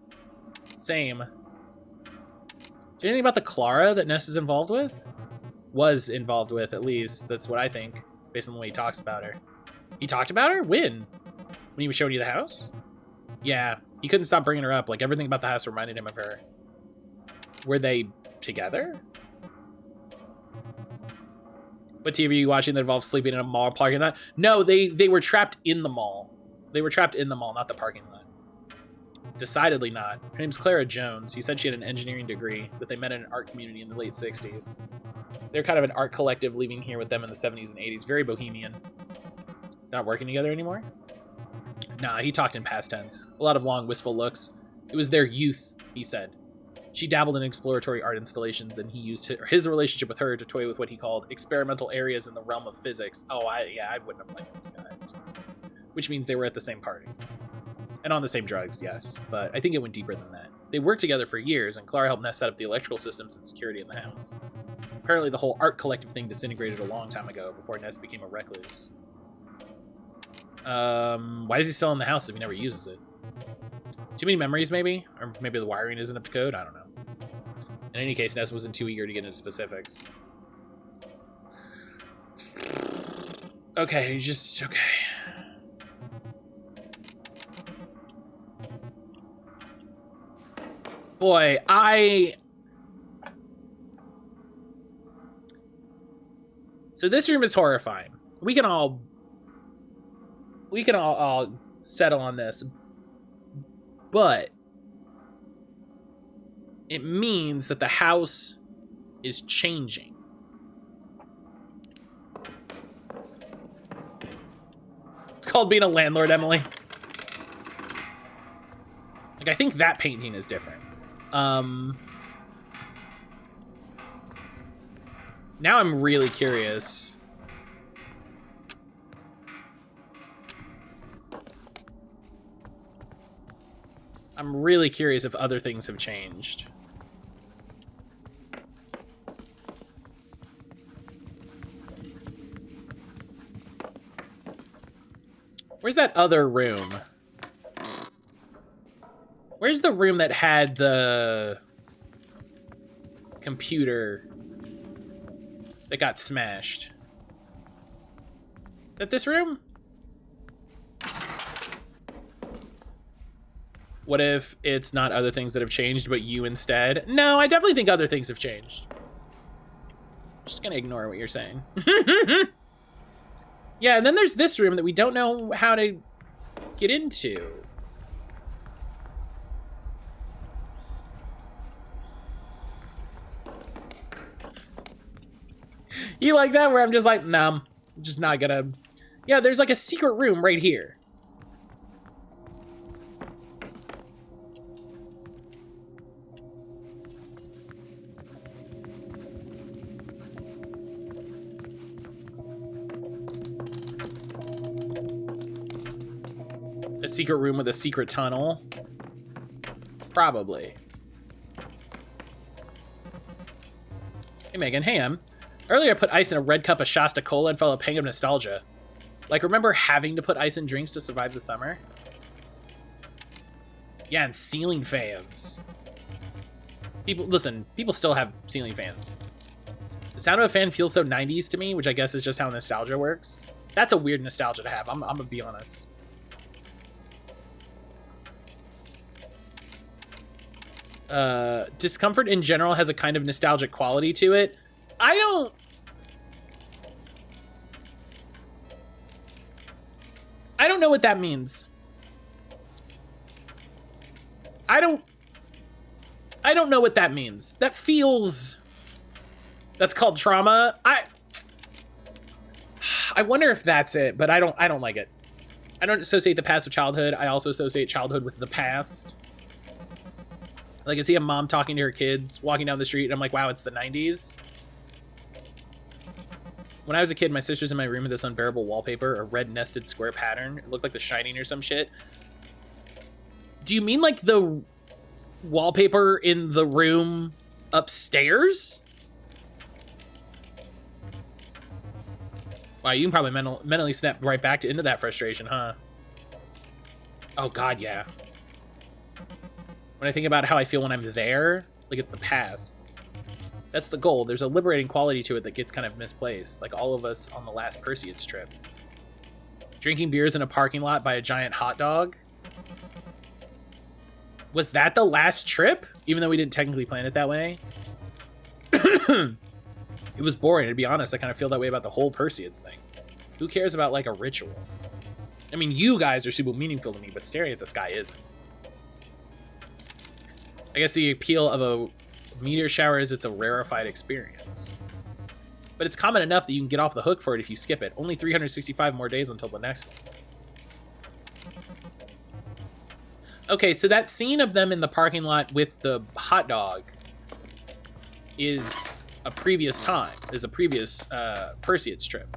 Same. Do you know anything about the Clara that Ness is involved with? Was involved with, at least. That's what I think, based on the way he talks about her. He talked about her? When? When he was showing you the house? Yeah, he couldn't stop bringing her up. Like, everything about the house reminded him of her. Were they together? What TV are you watching that involves sleeping in a mall parking lot? No, they were trapped in the mall. They were trapped in the mall, not the parking lot. Decidedly not. Her name's Clara Jones. He said she had an engineering degree, that they met in an art community in the late 60s. They're kind of an art collective leaving here with them in the 70s and 80s. Very bohemian. Not working together anymore? Nah, he talked in past tense. A lot of long, wistful looks. It was their youth, he said. She dabbled in exploratory art installations, and he used his relationship with her to toy with what he called experimental areas in the realm of physics. Oh, I wouldn't have liked this guy. Which means they were at the same parties. And on the same drugs, yes. But I think it went deeper than that. They worked together for years, and Clara helped Ness set up the electrical systems and security in the house. Apparently the whole art collective thing disintegrated a long time ago, before Ness became a recluse. Why is he still in the house if he never uses it? Too many memories, maybe? Or maybe the wiring isn't up to code? I don't know. In any case, Ness wasn't too eager to get into specifics. Okay, okay. Boy, So this room is horrifying. We can all settle on this. But it means that the house is changing. It's called being a landlord, Emily. Like, I think that painting is different. Now I'm really curious. I'm really curious if other things have changed. Where's that other room? Where's the room that had the computer that got smashed? Is that this room? What if it's not other things that have changed, but you instead? No, I definitely think other things have changed. Just gonna ignore what you're saying. Yeah, and then there's this room that we don't know how to get into. You like that? Where I'm just like, nah, I'm just not gonna... Yeah, there's like a secret room right here. A secret room with a secret tunnel? Probably. Hey, Megan. Hey, Em. Earlier I put ice in a red cup of Shasta Cola and felt a pang of nostalgia. Like, remember having to put ice in drinks to survive the summer? Yeah, and ceiling fans. Listen, people still have ceiling fans. The sound of a fan feels so 90s to me, which I guess is just how nostalgia works. That's a weird nostalgia to have, I'm gonna be honest. Discomfort in general has a kind of nostalgic quality to it. I don't know what that means. I don't know what that means. That feels... That's called trauma. I wonder if that's it, but I don't like it. I don't associate the past with childhood. I also associate childhood with the past. Like, I see a mom talking to her kids, walking down the street, and I'm like, wow, it's the 90s. When I was a kid, my sister's in my room with this unbearable wallpaper, a red nested square pattern. It looked like The Shining or some shit. Do you mean like the wallpaper in the room upstairs? Wow, you can probably mentally snap right back into that frustration, huh? Oh, God, yeah. When I think about how I feel when I'm there, like it's the past. That's the goal. There's a liberating quality to it that gets kind of misplaced, like all of us on the last Perseids trip. Drinking beers in a parking lot by a giant hot dog. Was that the last trip? Even though we didn't technically plan it that way. It was boring, to be honest. I kind of feel that way about the whole Perseids thing. Who cares about, like, a ritual? I mean, you guys are super meaningful to me, but staring at the sky isn't. I guess the appeal of a meteor shower is it's a rarefied experience. But it's common enough that you can get off the hook for it if you skip it. Only 365 more days until the next one. Okay, so that scene of them in the parking lot with the hot dog is a previous time, is a previous Perseids trip.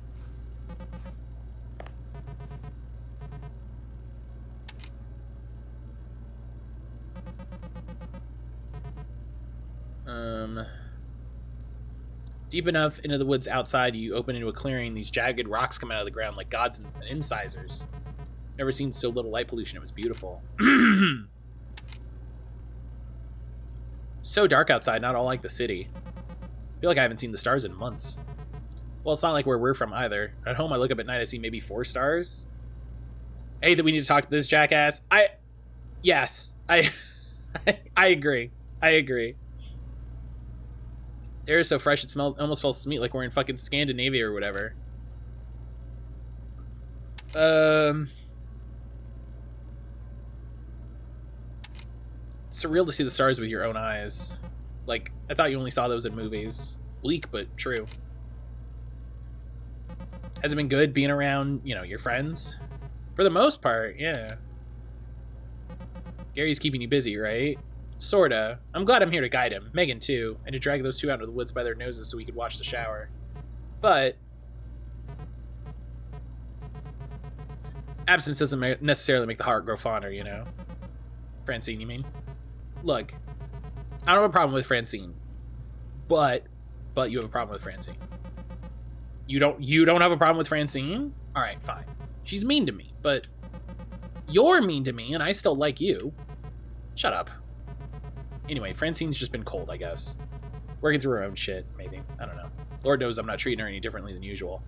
Deep enough into the woods outside, you open into a clearing. These jagged rocks come out of the ground like gods and incisors. Never seen so little light pollution. It was beautiful. So dark outside, not all like the city. I feel like I haven't seen the stars in months. Well, it's not like where we're from either. At home, I look up at night, I see maybe 4 stars. Hey, that we need to talk to this jackass. Yes, I agree. I agree. The air is so fresh, it almost smells sweet, like we're in fucking Scandinavia or whatever. It's surreal to see the stars with your own eyes. Like, I thought you only saw those in movies. Bleak, but true. Has it been good being around, you know, your friends? For the most part, yeah. Gary's keeping you busy, right? Sorta. I'm glad I'm here to guide him. Megan, too. And to drag those 2 out into the woods by their noses so we could watch the shower. But absence doesn't necessarily make the heart grow fonder, you know? Francine, you mean? Look, I don't have a problem with Francine. But you have a problem with Francine. You don't have a problem with Francine? Alright, fine. She's mean to me, but you're mean to me and I still like you. Shut up. Anyway, Francine's just been cold, I guess. Working through her own shit, maybe. I don't know. Lord knows I'm not treating her any differently than usual.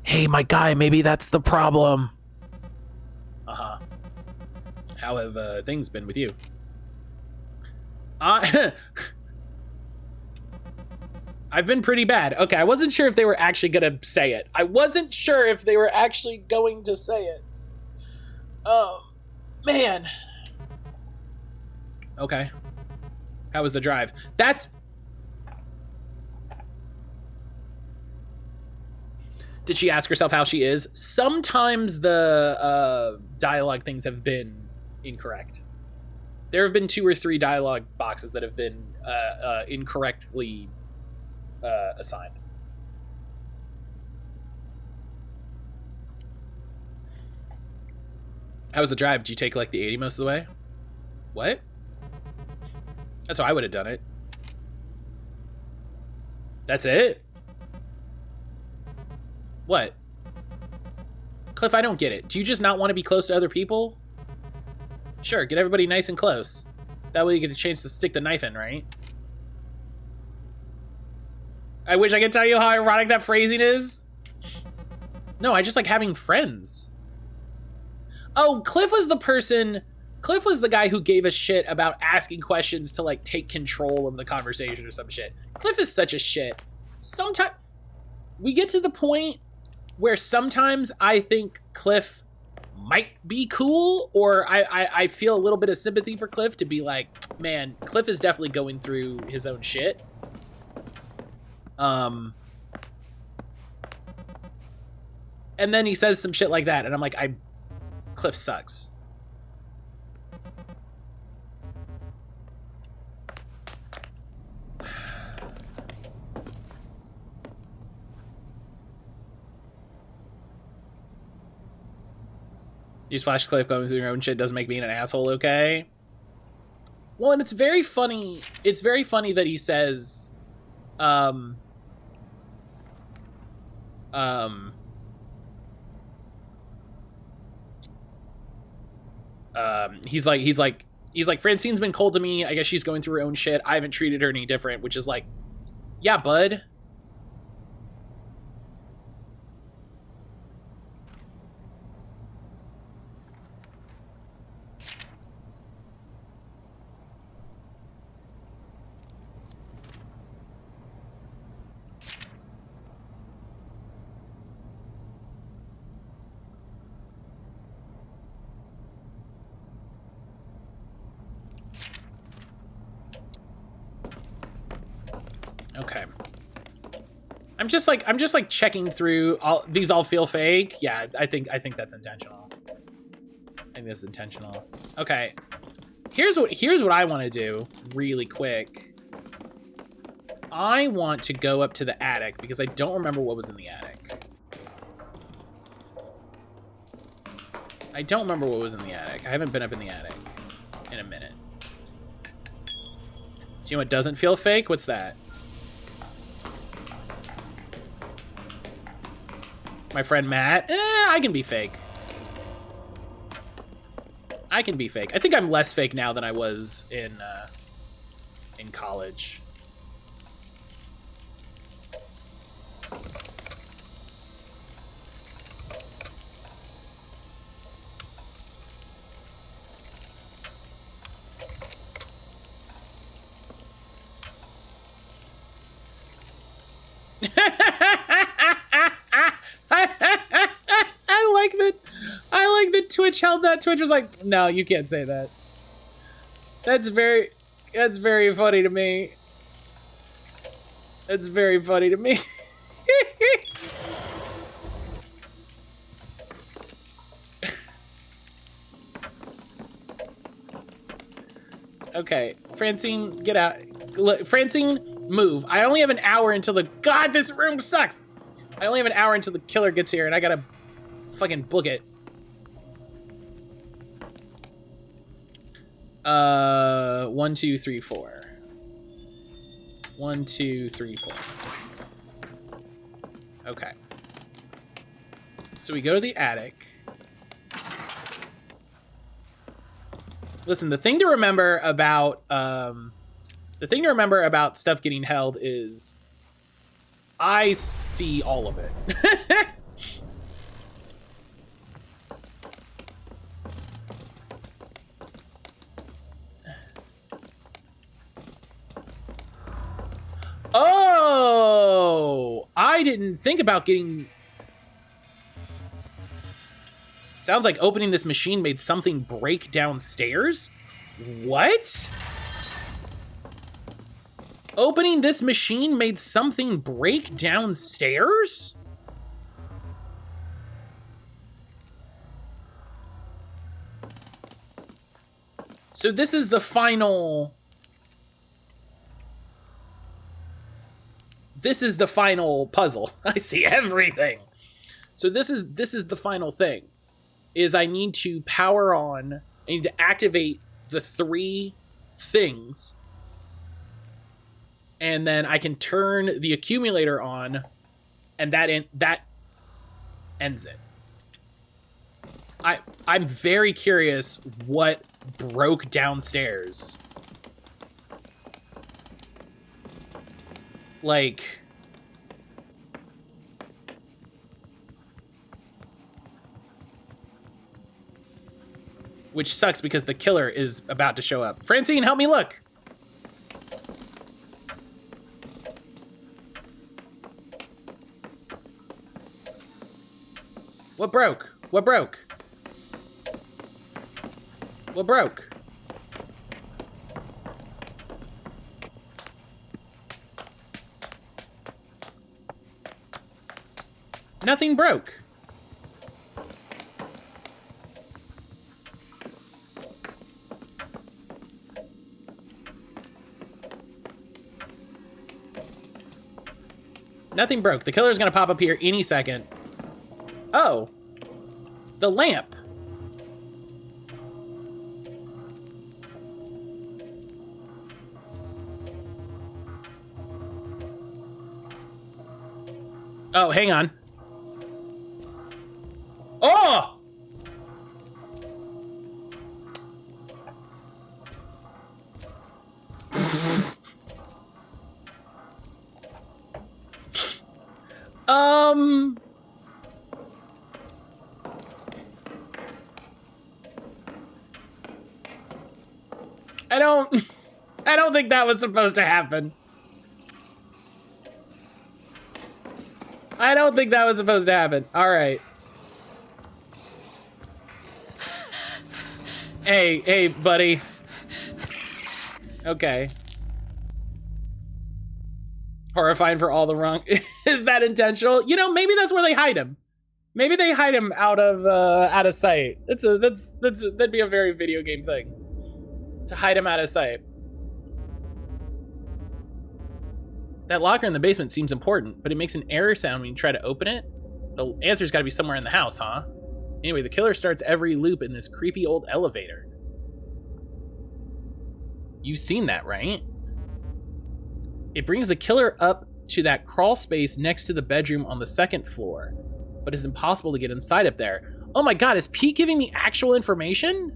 Hey, my guy, maybe that's the problem. Uh-huh. How have things been with you? I've been pretty bad. Okay, I wasn't sure if they were actually gonna say it. Oh, man. Okay. How was the drive? Did she ask herself how she is? Sometimes the dialogue things have been incorrect. There have been 2 or 3 dialogue boxes that have been incorrectly assigned. How was the drive? Did you take like the 80 most of the way? What? That's how I would have done it. That's it? What? Cliff, I don't get it. Do you just not want to be close to other people? Sure, get everybody nice and close. That way you get a chance to stick the knife in, right? I wish I could tell you how ironic that phrasing is. No, I just like having friends. Oh, Cliff was the guy who gave a shit about asking questions to like take control of the conversation or some shit. Cliff is such a shit. Sometimes we get to the point where sometimes I think Cliff might be cool, or I feel a little bit of sympathy for Cliff to be like, man, Cliff is definitely going through his own shit. And then he says some shit like that, and I'm like, Cliff sucks. Use Flash Cliff going through your own shit doesn't make me an asshole, okay? Well, and it's very funny. It's very funny that he says, he's like, Francine's been cold to me. I guess she's going through her own shit. I haven't treated her any different, which is like, yeah, bud. Okay. I'm just like checking through these all feel fake. Yeah, I think that's intentional. I think that's intentional. Okay. Here's what I want to do really quick. I want to go up to the attic because I don't remember what was in the attic. I don't remember what was in the attic. I haven't been up in the attic in a minute. Do you know what doesn't feel fake? What's that? My friend Matt? I can be fake. I can be fake. I think I'm less fake now than I was in in college. I like that Twitch held that. Twitch was like, no, you can't say that. That's very funny to me. That's very funny to me. Okay, Francine, get out. Look, Francine, move. I only have an hour until the... God, this room sucks! I only have an hour until the killer gets here, and I gotta fucking book it. 1, 2, 3, 4. 1, 2, 3, 4. Okay. So we go to the attic. Listen, the thing to remember about stuff getting held is I see all of it. Oh, I didn't think about getting... Sounds like opening this machine made something break downstairs? What? Opening this machine made something break downstairs? So this is the final... This is the final puzzle. I see everything. So this is the final thing. Is I need to power on, I need to activate the 3 things, and then I can turn the accumulator on, and that ends it. I'm very curious what broke downstairs. Like... Which sucks because the killer is about to show up. Francine, help me look. What broke? What broke? What broke? Nothing broke. Nothing broke. The killer's gonna pop up here any second. Oh. The lamp. Oh, hang on. Oh! I don't think that was supposed to happen. I don't think that was supposed to happen. All right. Hey, buddy. Okay. Horrifying for all the wrong. Is that intentional? You know, maybe that's where they hide him. Maybe they hide him out of sight. That'd be a very video game thing. To hide him out of sight. That locker in the basement seems important, but it makes an error sound when you try to open it. The answer's gotta be somewhere in the house, huh? Anyway, the killer starts every loop in this creepy old elevator. You've seen that, right? It brings the killer up to that crawl space next to the bedroom on the 2nd floor, but it's impossible to get inside up there. Oh my god, is Pete giving me actual information?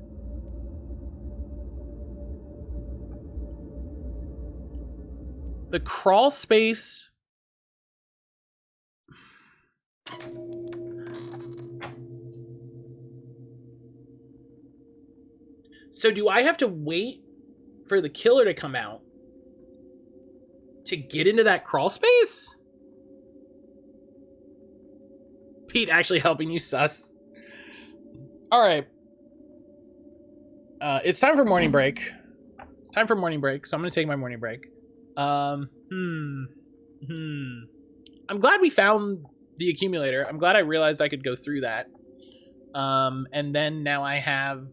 The crawl space. So do I have to wait for the killer to come out to get into that crawl space? Pete actually helping you sus. All right. It's time for morning break. It's time for morning break, so I'm gonna take my morning break. I'm glad we found the accumulator. I'm glad I realized I could go through that. And then now I have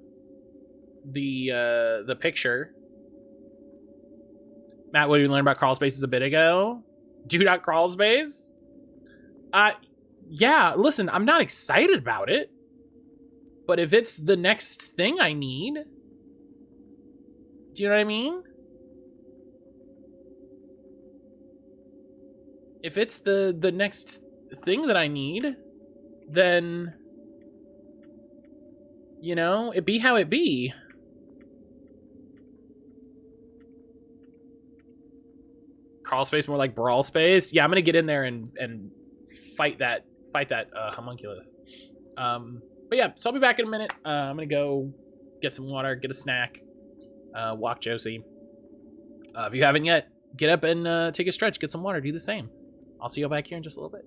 the picture. Matt, what did we learn about crawl spaces a bit ago? Do not crawl space? Yeah, listen, I'm not excited about it. But if it's the next thing I need, do you know what I mean? If it's the next thing that I need, then, you know, it be how it be. Crawl space more like brawl space. Yeah, I'm gonna get in there and fight that homunculus. But yeah, so I'll be back in a minute. I'm gonna go get some water, get a snack, walk Josie. If you haven't yet, get up and take a stretch, get some water, do the same. I'll see you back here in just a little bit.